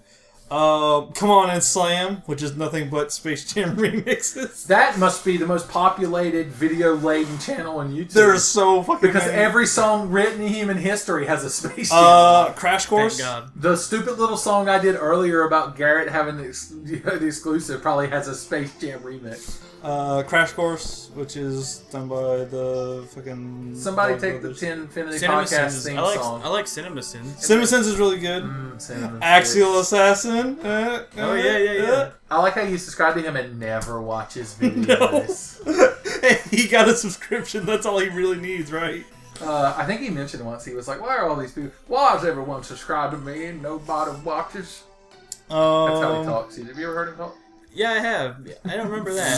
Come On and Slam, which is nothing but Space Jam remixes. That must be the most populated video-laden channel on YouTube. There are so fucking because many. every song written in human history has a Space Jam. Crash Course. Thank God. The stupid little song I did earlier about Garrett having the exclusive probably has a Space Jam remix. Crash Course, which is done by the fucking... Somebody Vlog take Brothers. the Tenfenity Cinema podcast Sins. theme I song. like Cinema Sins. Cinema Sins is really good. Cinnamon Axial Sticks. Assassin. Oh, yeah. I like how you subscribe to him and never watch his videos. He got a subscription. That's all he really needs, right? I think he mentioned once, he was like, why are all these people... Why is everyone subscribed to me and nobody watches? That's how he talks. Have you ever heard him talk? Yeah, I have. I don't remember that.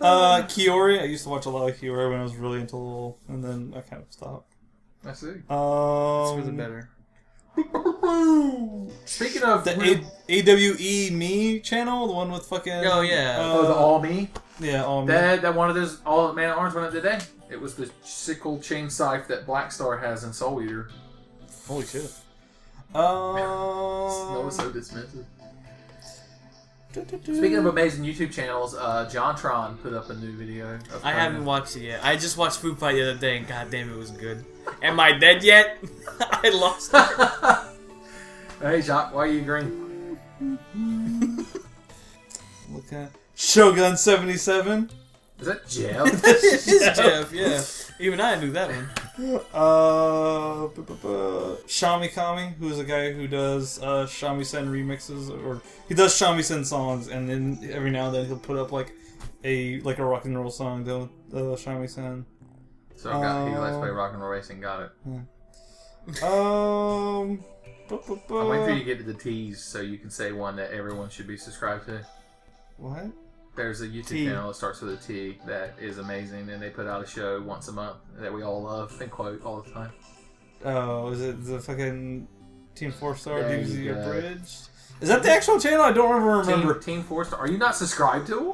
Kiori. I used to watch a lot of Kiori when I was really into LOL, and then I kind of stopped. I see. It's for the better. Speaking of... The AWE Me channel, the one with fucking... Oh, yeah. the All Me? Yeah, All Me. That one of those All Man at Arms went up today. It was the sickle chain scythe that Black Star has in Soul Eater. Holy shit. That was so dismissive. Speaking of amazing YouTube channels, JonTron put up a new video. I haven't watched it yet. I just watched Food Fight the other day, and goddamn, it was good. Am I dead yet? I lost it. Hey, Jacques, why are you green? Look at Shogun 77. Is that Jeff? It is Jeff, yeah. Even I knew that one. Shamikami, who is a guy who does shamisen remixes, or he does shamisen songs, and then every now and then he'll put up like a rock and roll song doing shamisen. So he likes to play rock and roll racing. Got it. I'm I'm waiting for you to get to the T's so you can say one that everyone should be subscribed to. What? There's a YouTube channel that starts with a T that is amazing, and they put out a show once a month that we all love and quote all the time. Oh, is it the fucking Team 4-Star There you DBZ go. Abridged? Is that the actual channel? I don't remember. Team 4-Star. Are you not subscribed to them?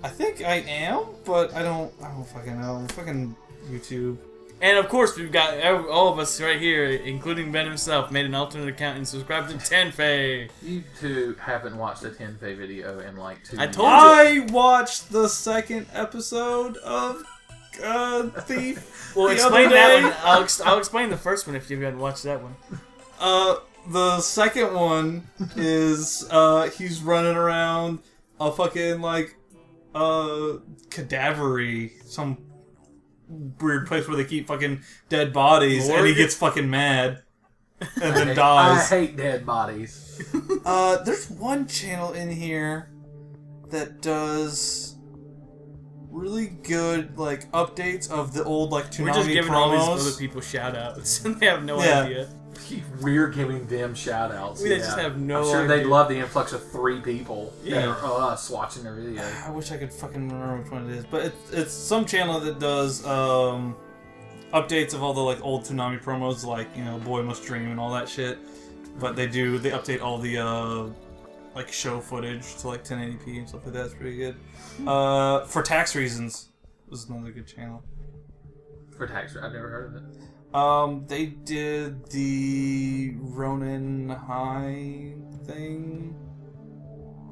I think I am, but I don't fucking know. Fucking YouTube. And of course, we've got all of us right here, including Ben himself, made an alternate account and subscribed to Tenfei. You two haven't watched a Tenfei video in like 2 I years. told you. I watched the second episode of Thief. Well, the explain other that day. one. I'll explain the first one if you haven't watched that one. The second one is he's running around a fucking like cadavery, some weird place where they keep fucking dead bodies, and he gets fucking mad and then I dies. hate dead bodies. There's one channel in here that does really good like updates of the old like Toonami We're just giving promos. all these other people shout outs, and they have no Yeah. idea. We're giving them shout outs. We just have no I'm sure idea. they'd love the influx of 3 people Yeah. that are us watching their video. I wish I could fucking remember which one it is, but it's some channel that does updates of all the like old Toonami promos, like Boy Must Dream and all that shit. But they update all the like show footage to like 1080p and stuff like that. It's pretty good. For Tax Reasons was another good channel. For tax, I've never heard of it. They did the Ronin High thing.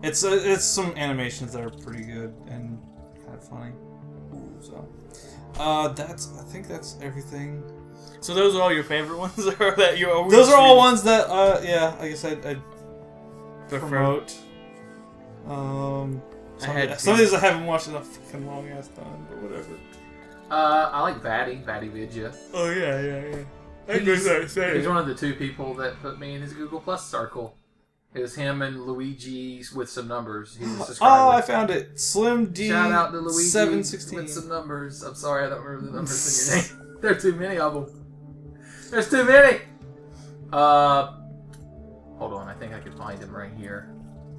It's some animations that are pretty good and kind of funny. So, I think that's everything. So those are all your favorite ones, or that you? Those are all ones that, I guess I'd prefer. promote. Some of these I haven't watched in a fucking long ass time, but whatever. I like Batty Vidya. Oh yeah. He's one of the 2 people that put me in his Google Plus circle. It was him and Luigi with some numbers. He was a subscriber. Oh, I found it. Slim D. Shout out to Luigi 716 with some numbers. I'm sorry, I don't remember the numbers in your name. There are too many of them. There's too many. Hold on. I think I can find him right here.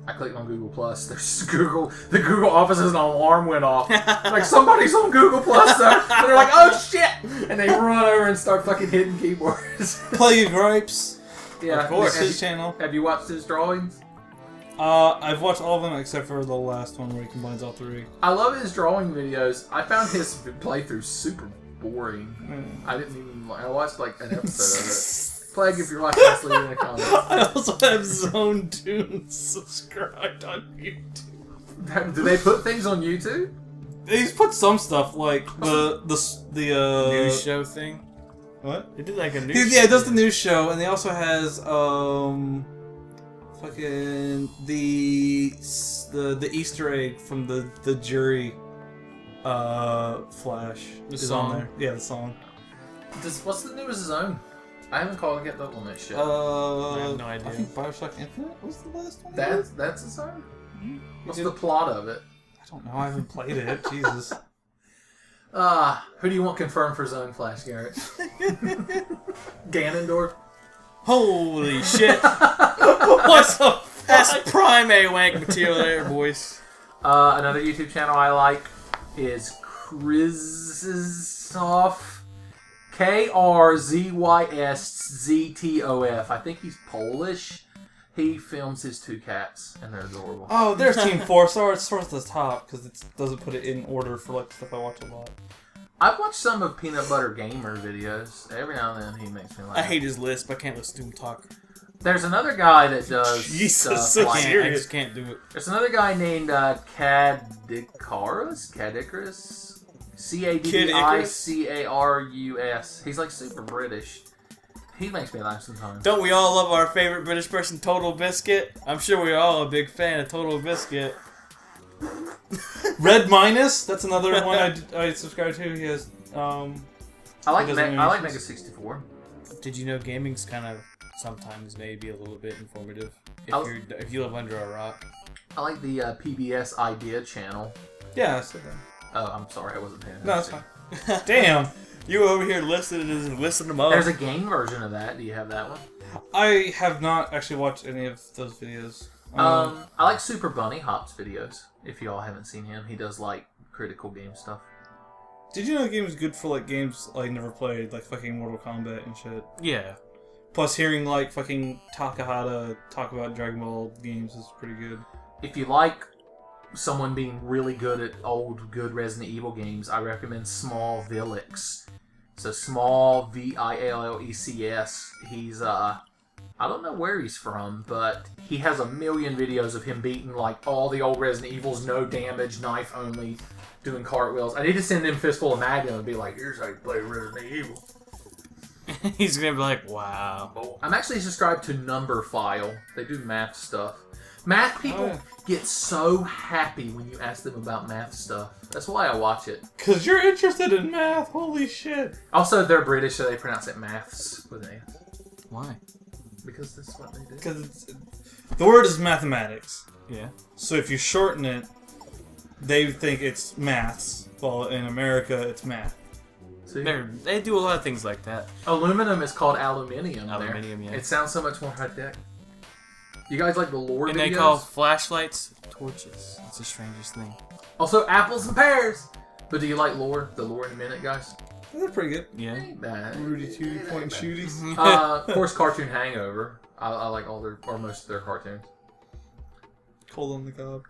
I clicked on Google Plus. There's Google. The Google office and an alarm went off. Like somebody's on Google Plus, sir. And they're like, "Oh shit!" And they run over and start fucking hitting keyboards. Play Your Gripes. Yeah, Of course. Have His channel. Have you watched his drawings? I've watched all of them except for the last one where he combines all 3. I love his drawing videos. I found his playthrough super boring. I didn't even. I watched like an episode of it. Plague, if you're watching this, leave it in the comments. I also have Zone Tunes subscribed on YouTube. Do they put things on YouTube? He's put some stuff like the news show thing. What? They did like a news. Yeah, it does the news show, and he also has fucking the Easter egg from the jury flash The is song. on there. Yeah, the song. What's the newest zone? I haven't called to get up on that shit. I have no idea. I think Bioshock Infinite was the last one. That's a zone? What's the plot of it? I don't know. I haven't played it. Jesus. Who do you want confirmed for Zone Flash, Garrett? Ganondorf? Holy shit! What's the? That's prime A wank material there, boys. Another YouTube channel I like is Krzysztof. KRZYSZTOF. I think he's Polish. He films his 2 cats, and they're adorable. Oh, there's Team 4-Star. It's sort of the top because it doesn't put it in order for like stuff I watch a lot. I've watched some of Peanut Butter Gamer videos. Every now and then he makes me laugh. I hate his lisp. I can't listen to him talk. There's another guy that does Jesus, stuff so like... serious. I just can't do it. There's another guy named Cadicarus? Cadicarus? He's like super British. He makes me laugh sometimes. Don't we all love our favorite British person, Total Biscuit? I'm sure we're all a big fan of Total Biscuit. Red Minus, that's another one I subscribe to. He has, I like he does Mega animations. 64. Did you know gaming's kind of sometimes maybe a little bit informative if you live under a rock? I like the PBS Idea channel. Yeah, I said that. Oh, I'm sorry, I wasn't paying No, that's attention. fine. Damn. You were over here listening to them up. There's a game version of that. Do you have that one? I have not actually watched any of those videos. I like Super Bunny Hop's videos. If y'all haven't seen him, he does like critical game stuff. Did you know the game is good for like games I never played, like fucking Mortal Kombat and shit? Yeah. Plus, hearing like fucking Takahata talk about Dragon Ball games is pretty good. If you like someone being really good at old, good Resident Evil games, I recommend Small Villex. So Small Villecs. He's I don't know where he's from, but he has a million videos of him beating like all the old Resident Evils, no damage, knife only, doing cartwheels. I need to send him Fistful of Magnum and be like, here's how you play Resident Evil. He's gonna be like, wow. I'm actually subscribed to Number File. They do math stuff. Math people get so happy when you ask them about math stuff. That's why I watch it. Cause you're interested in math. Holy shit. Also, they're British, so they pronounce it maths with an A. Why? Because that's what they do. Because the word is mathematics. Yeah. So if you shorten it, they think it's maths. While in America, it's math. See? They do a lot of things like that. Aluminum is called aluminium. Aluminium, there. yeah. It sounds so much more high tech. You guys like the lore And videos? they call flashlights torches. It's the strangest thing. Also, apples and pears. But do you like lore? The lore in a minute, guys. They're pretty good. Yeah. Ain't bad. Rudy Tooty point and shooties. Of course, Cartoon Hangover. I like all their, or most of their cartoons. Cold on the cob.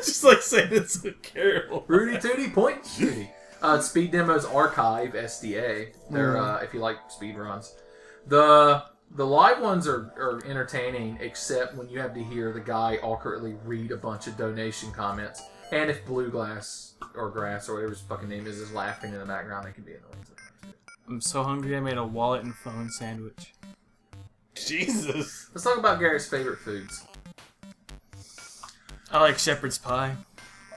Just like saying it's so terrible. Rudy Tooty Point and Shooty. Speed Demos Archive SDA. They're if you like speed runs. The live ones are entertaining, except when you have to hear the guy awkwardly read a bunch of donation comments. And if Blue Glass or Grass or whatever his fucking name is laughing in the background, it can be annoying sometimes. I'm so hungry I made a wallet and phone sandwich. Jesus. Let's talk about Garrett's favorite foods. I like shepherd's pie.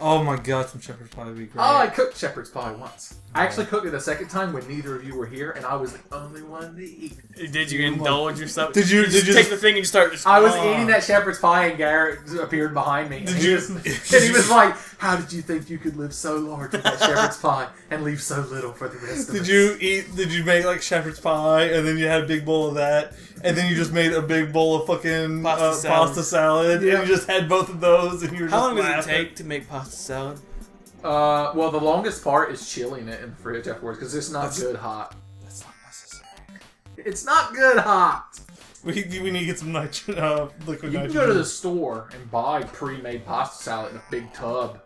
Oh my god, some shepherd's pie would be great. Oh, I cooked shepherd's pie once. I actually cooked it a second time when neither of you were here, and I was the only one to eat. Did you indulge yourself? Did you take the thing and you start just... I was eating that shepherd's pie, and Garrett appeared behind me. And he was like, "How did you think you could live so large with that shepherd's pie and leave so little for the rest of us?" Did you make like shepherd's pie and then you had a big bowl of that and then you just made a big bowl of fucking pasta salad Yeah. and you just had both of those and you were How long just does it laughing. take to make pasta salad? Well, the longest part is chilling it in the fridge afterwards because it's not good hot. That's not necessary. It's not good hot. We need to get some liquid You nitrogen. can go to the store and buy pre-made pasta salad in a big tub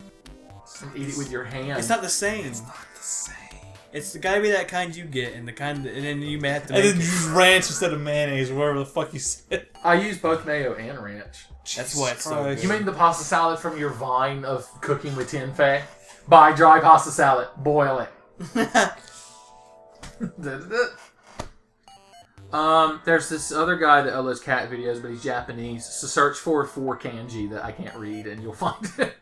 and eat it with your hands. It's not the same. It's not the same. It's gotta be that kind you get, and the kind, and then you may have to. And Make then you use ranch instead of mayonnaise or whatever the fuck you said. I use both mayo and ranch. That's why it's so Christ. good. You mean the pasta salad from your vine of cooking with tenfei? Buy dry pasta salad, boil it. There's this other guy that uploads cat videos, but he's Japanese. So search for kanji that I can't read, and you'll find it.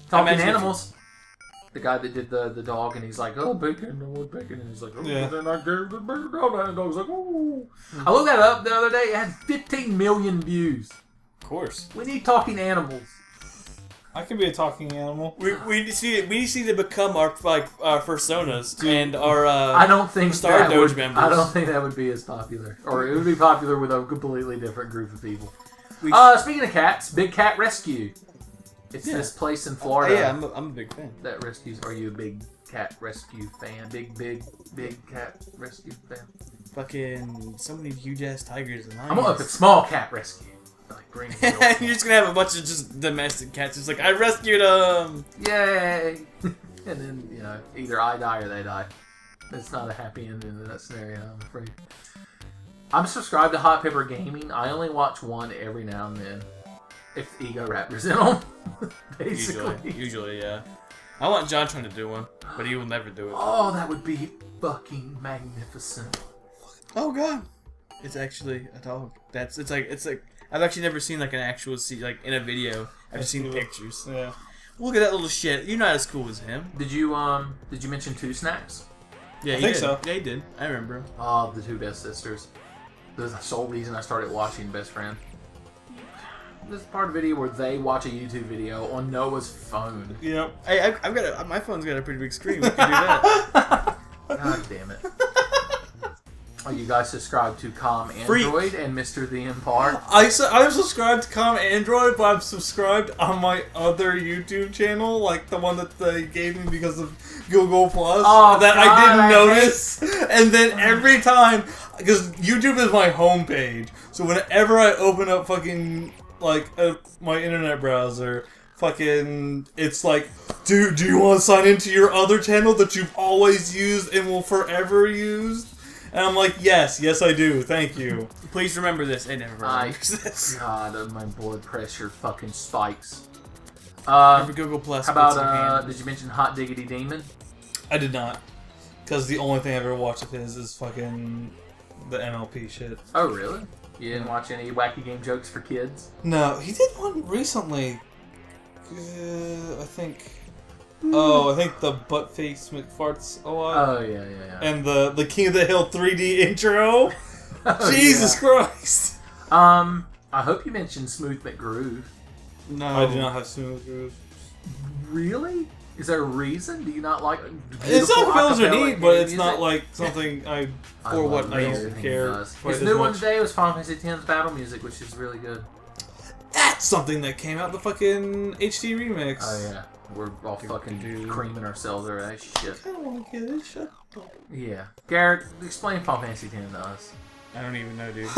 Talking Imagine if animals. The guy that did the dog, and he's like, "Oh, bacon, oh, bacon," and he's like, "Oh, Yeah. then I gave the dog," and the dog's like, "Oh." I looked that up the other day. It had 15 million views. Of course. We need talking animals. I can be a talking animal. We just need to become our personas and our. I don't think Star that Doge would, members. I don't think that would be as popular, or it would be popular with a completely different group of people. We Speaking of cats, Big Cat Rescue. It's this place in Florida yeah, I'm a big fan. that rescues. Are you a big cat rescue fan? Big cat rescue fan? Fucking so many huge ass tigers and lions. I'm gonna up at small cat rescue. Like bring You're just gonna have a bunch of just domestic cats. Just like I rescued Yay! And then either I die or they die. It's not a happy ending in that scenario, I'm afraid. I'm subscribed to Hot Pepper Gaming. I only watch one every now and then. If the Ego Raptor's in them. Basically. Usually, yeah. I want John trying to do one, but he will never do it. Oh, that would be fucking magnificent. Oh god. It's actually a dog. It's like I've actually never seen like an actual like in a video. I've just seen pictures. Yeah. Look at that little shit. You're not as cool as him. Did you mention Two Snacks? Yeah, I think so. Yeah, he did. I remember him. Oh, the two best sisters. That's the sole reason I started watching Best Friend. This is part of the video where they watch a YouTube video on Noah's phone. Yep. I've got my phone's got a pretty big screen. We can do that. God damn it. Oh, you guys subscribe to Com Freak. Android and Mr. The Empire? I'm subscribed to Com Android, but I'm subscribed on my other YouTube channel, like the one that they gave me because of Google Plus, that God, I didn't notice. And then every time, because YouTube is my homepage, so whenever I open up fucking like my internet browser, fucking, it's like, dude, do you want to sign into your other channel that you've always used and will forever use? And I'm like, yes, I do. Thank you. Please remember this. I never remembers this. God, my blood pressure fucking spikes. Remember Google Plus. How about, did you mention Hot Diggity Demon? I did not. Because the only thing I've ever watched of his is fucking the MLP shit. Oh, really? You didn't watch any wacky game jokes for kids? No, he did one recently. I think the butt face McFarts a lot. Oh, yeah. And the King of the Hill 3D intro. Oh, Jesus Christ. I hope you mentioned Smooth McGroove. No. I do not have Smooth Groove. Really? Is there a reason? Do you not like It's not films are acapella neat, but it's music? not like something I love I everything don't he care. does. quite His as new one much. today was Final Fantasy X's battle music, which is really good. That's something that came out the fucking HD remix. Oh yeah, we're all fucking creaming ourselves over that shit. I don't want to get it. Shut up. Yeah, Garrett, explain Final Fantasy X to us. I don't even know, dude.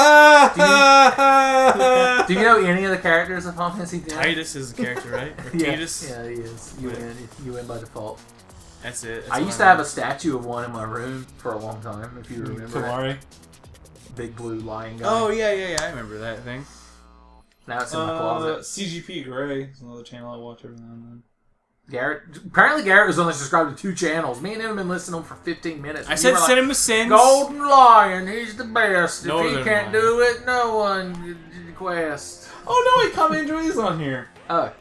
Do you know any of the characters of Final Fantasy X? Titus is the character, right? Or Yeah, Titus? yeah, he is. You win by default. That's it. I used to have a statue of one in my room for a long time, if you remember that. Kamari. Big blue lion guy. Oh, yeah. I remember that thing. Now it's in my closet. CGP Grey is another channel I watch every now and then. Apparently Garrett was only subscribed to 2 channels. Me and him have been listening to him for 15 minutes. I said Cinema Sins. Golden Lion, he's the best. If he Northern can't Lion. do it, no one requests. Oh no, wait, Com Android on here.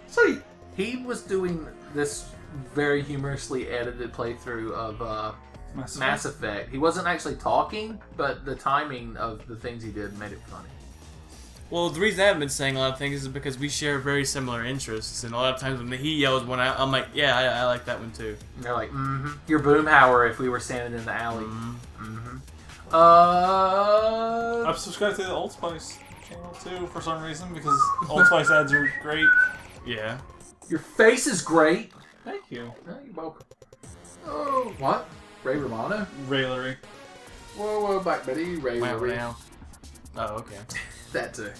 So he was doing this very humorously edited playthrough of Mass Effect. He wasn't actually talking, but the timing of the things he did made it funny. Well, the reason I haven't been saying a lot of things is because we share very similar interests, and a lot of times when he yells one out, I'm like, yeah, I like that one too. And they're like, Your Boomhauer if we were standing in the alley. I'm subscribed to the Old Spice channel too for some reason because Old Spice ads are great. Yeah. Your face is great. Thank you. Oh, you're welcome. Oh, what? Ray Romano? Railery. Whoa, back buddy. Ray Wow, Ray. now. Oh, okay. That too.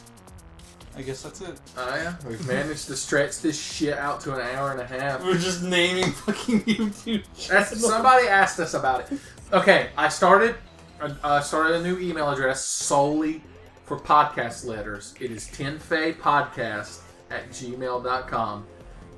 I guess that's it. Oh yeah, we've managed to stretch this shit out to an hour and a half. We're just naming fucking YouTube channels. Somebody asked us about it. Okay, I started a new email address solely for podcast letters. It is tenfeypodcast@gmail.com.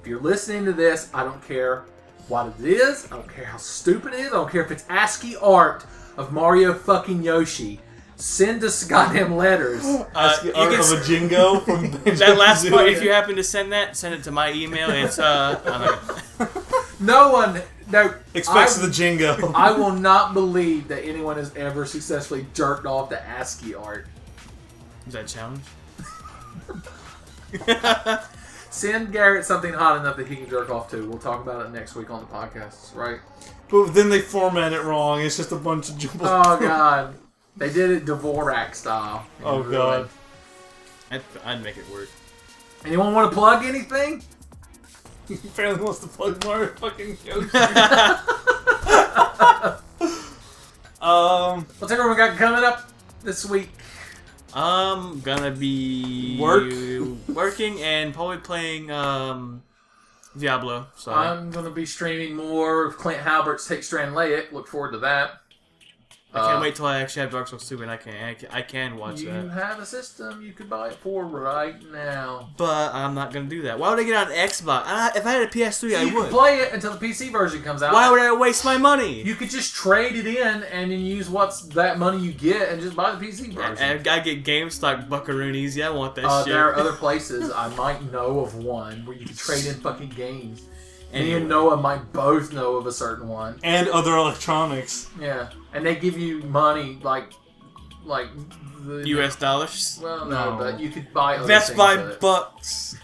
If you're listening to this, I don't care what it is. I don't care how stupid it is. I don't care if it's ASCII art of Mario fucking Yoshi. Send us goddamn letters. Ask art of a Jingo from That last part, if you happen to send it to my email. It's No one expects the Jingo. I will not believe that anyone has ever successfully jerked off to ASCII art. Is that a challenge? Send Garrett something hot enough that he can jerk off to. We'll talk about it next week on the podcast, right? But then they format it wrong. It's just a bunch of jumbled. Oh god. They did it Dvorak style. Oh god. I'd make it work. Anyone want to plug anything? He apparently wants to plug Mario fucking Yoshi. What's everyone got coming up this week? I'm gonna be working and probably playing Diablo. So I'm gonna be streaming more of Clint Halbert's Take Strand Laic. Look forward to that. I can't wait till I actually have Dark Souls 2 and I can watch You that. have a system you could buy it for right now. But I'm not going to do that. Why would I get on Xbox? If I had a PS3, I You would. could play it until the PC version comes out. Why would I waste my money? You could just trade it in and then use that money you get and just buy the PC version. I get GameStop buckaroonies. Yeah, I want that shit. There are other places. I might know of one where you can trade in fucking games. Me and Noah might both know of a certain one. And other electronics. Yeah. And they give you money like the US dollars? Well, no, but you could buy other Best things Buy with it. bucks.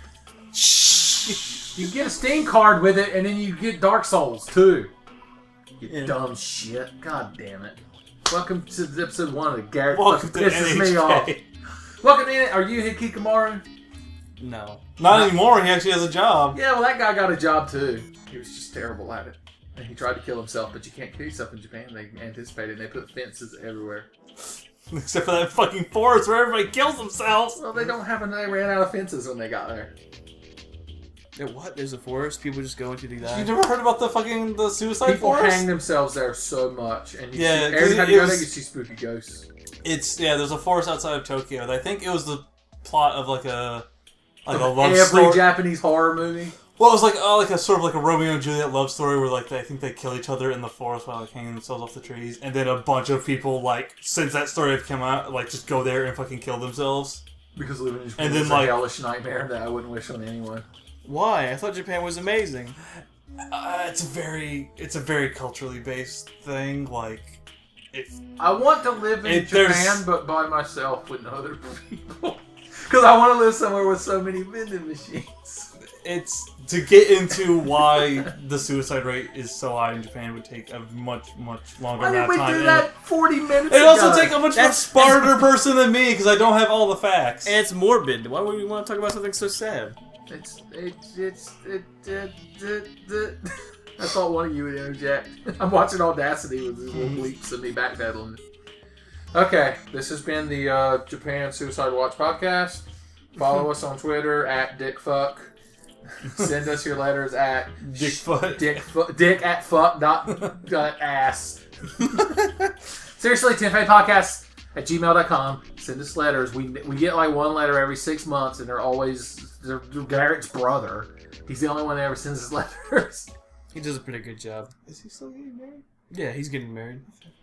You get a Steam card with it, and then you get Dark Souls too. You dumb shit. God damn it. Welcome to episode 1 of the Garrett. Welcome to pisses me NHK. off. Welcome to Are you Hikikamaru? No. Not anymore. He actually has a job. Yeah, well, that guy got a job too. He was just terrible at it. And he tried to kill himself, but you can't kill yourself in Japan. They anticipated, and they put fences everywhere. Except for that fucking forest where everybody kills themselves. Well, they ran out of fences when they got there. What? There's a forest? People just go into the You eye? never heard about the suicide People forest? hang themselves there so much, and you Yeah, see, every time it you go was- there, you see spooky ghosts. There's a forest outside of Tokyo. I think it was the plot of like a love Every story. Japanese horror movie. Well, it was like a sort of like a Romeo and Juliet love story where like I think they kill each other in the forest while like hanging themselves off the trees, and then a bunch of people like since that story had come out like just go there and fucking kill themselves. Because living in Japan And then, is like- a hellish nightmare that I wouldn't wish on anyone. Why? I thought Japan was amazing. It's a very culturally based thing. Like, I want to live in there's- Japan, but by myself with no other people. Because I want to live somewhere with so many vending machines. it's to get into why the suicide rate is so high in Japan would take a much longer Why did amount we of time. do and that 40 minutes It ago? also take a much smarter person than me because I don't have all the facts. And it's morbid. Why would we want to talk about something so sad? I thought one of you would interject. I'm watching Audacity with these little bleeps of me backpedaling. Okay, this has been the Japan Suicide Watch podcast. Follow us on Twitter at dickfuck. Send us your letters at dick at fuck dot ass. Seriously, tenfeypodcast at gmail.com. Send us letters. We get like one letter every 6 months, and they're Garrett's brother. He's the only one that ever sends us letters. He does a pretty good job. Is he still getting married? Yeah, he's getting married.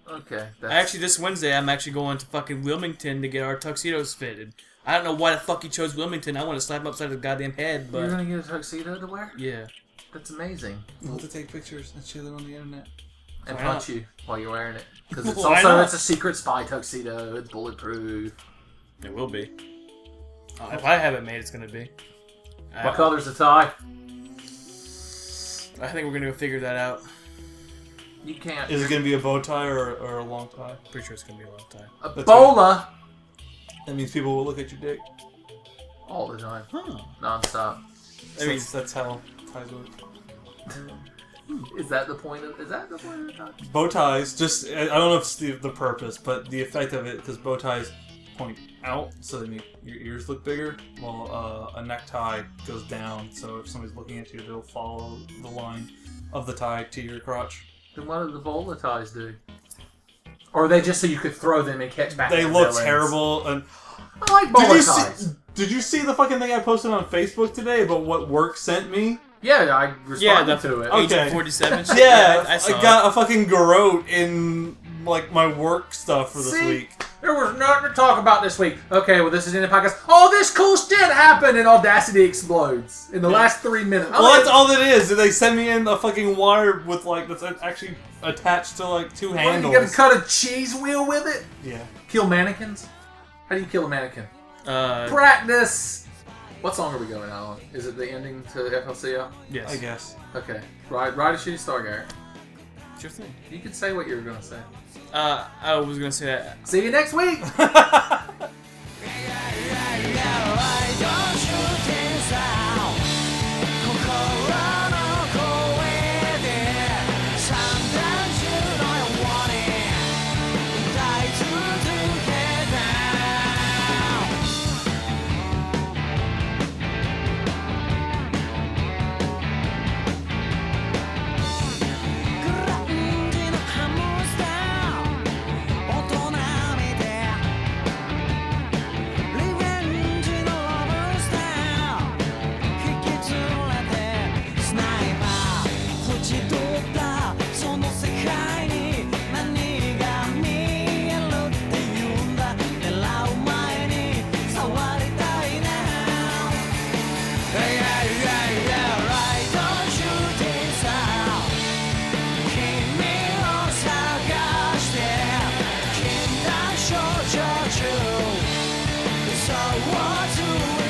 Okay. Actually, this Wednesday, I'm actually going to fucking Wilmington to get our tuxedos fitted. I don't know why the fuck he chose Wilmington. I want to slap him upside his goddamn head, but... You're gonna get a tuxedo to wear? Yeah. That's amazing. We'll have to take pictures and share them on the internet. And Why punch not? you while you're wearing it. Because it's Why not? it's a secret spy tuxedo. It's bulletproof. It will be. If I have it made, it's going to be. What color's the tie? I think we're going to go figure that out. You can't. Is it going to be a bow tie or a long tie? Pretty sure it's going to be a long time. A That's bola That means people will look at your dick. all the time, Huh. non-stop. That's how ties work. Is that the point of the tie? Bow ties, just I don't know if it's the purpose, but the effect of it, because bow ties point out, so they make your ears look bigger, while a necktie goes down, so if somebody's looking at you, they'll follow the line of the tie to your crotch. Then what do the bola ties do? Or are they just so you could throw them and catch back? They the look villains? terrible. And I like bola ties. did you see the fucking thing I posted on Facebook today about what work sent me? Yeah, I responded the to it. Okay. Agent 47 shit? Yeah, I saw I got a fucking garrote in like my work stuff for this See? week. There was nothing to talk about this week. Okay, well, this is in the podcast. Oh, this cool shit happened, and Audacity explodes in the last 3 minutes. Well, that's all it is. They send me in a fucking wire with like that's actually attached to like two What, handles. you gonna cut a cheese wheel with it? Yeah. Kill mannequins? How do you kill a mannequin? it. Practice! What song are we going out on? Is it the ending to FLCL? Yes. I guess. Okay. Ride a shitty star, Garrett. Sure thing. You can say what you were gonna say. I was going to say that. See you next week! Churchill. So what do we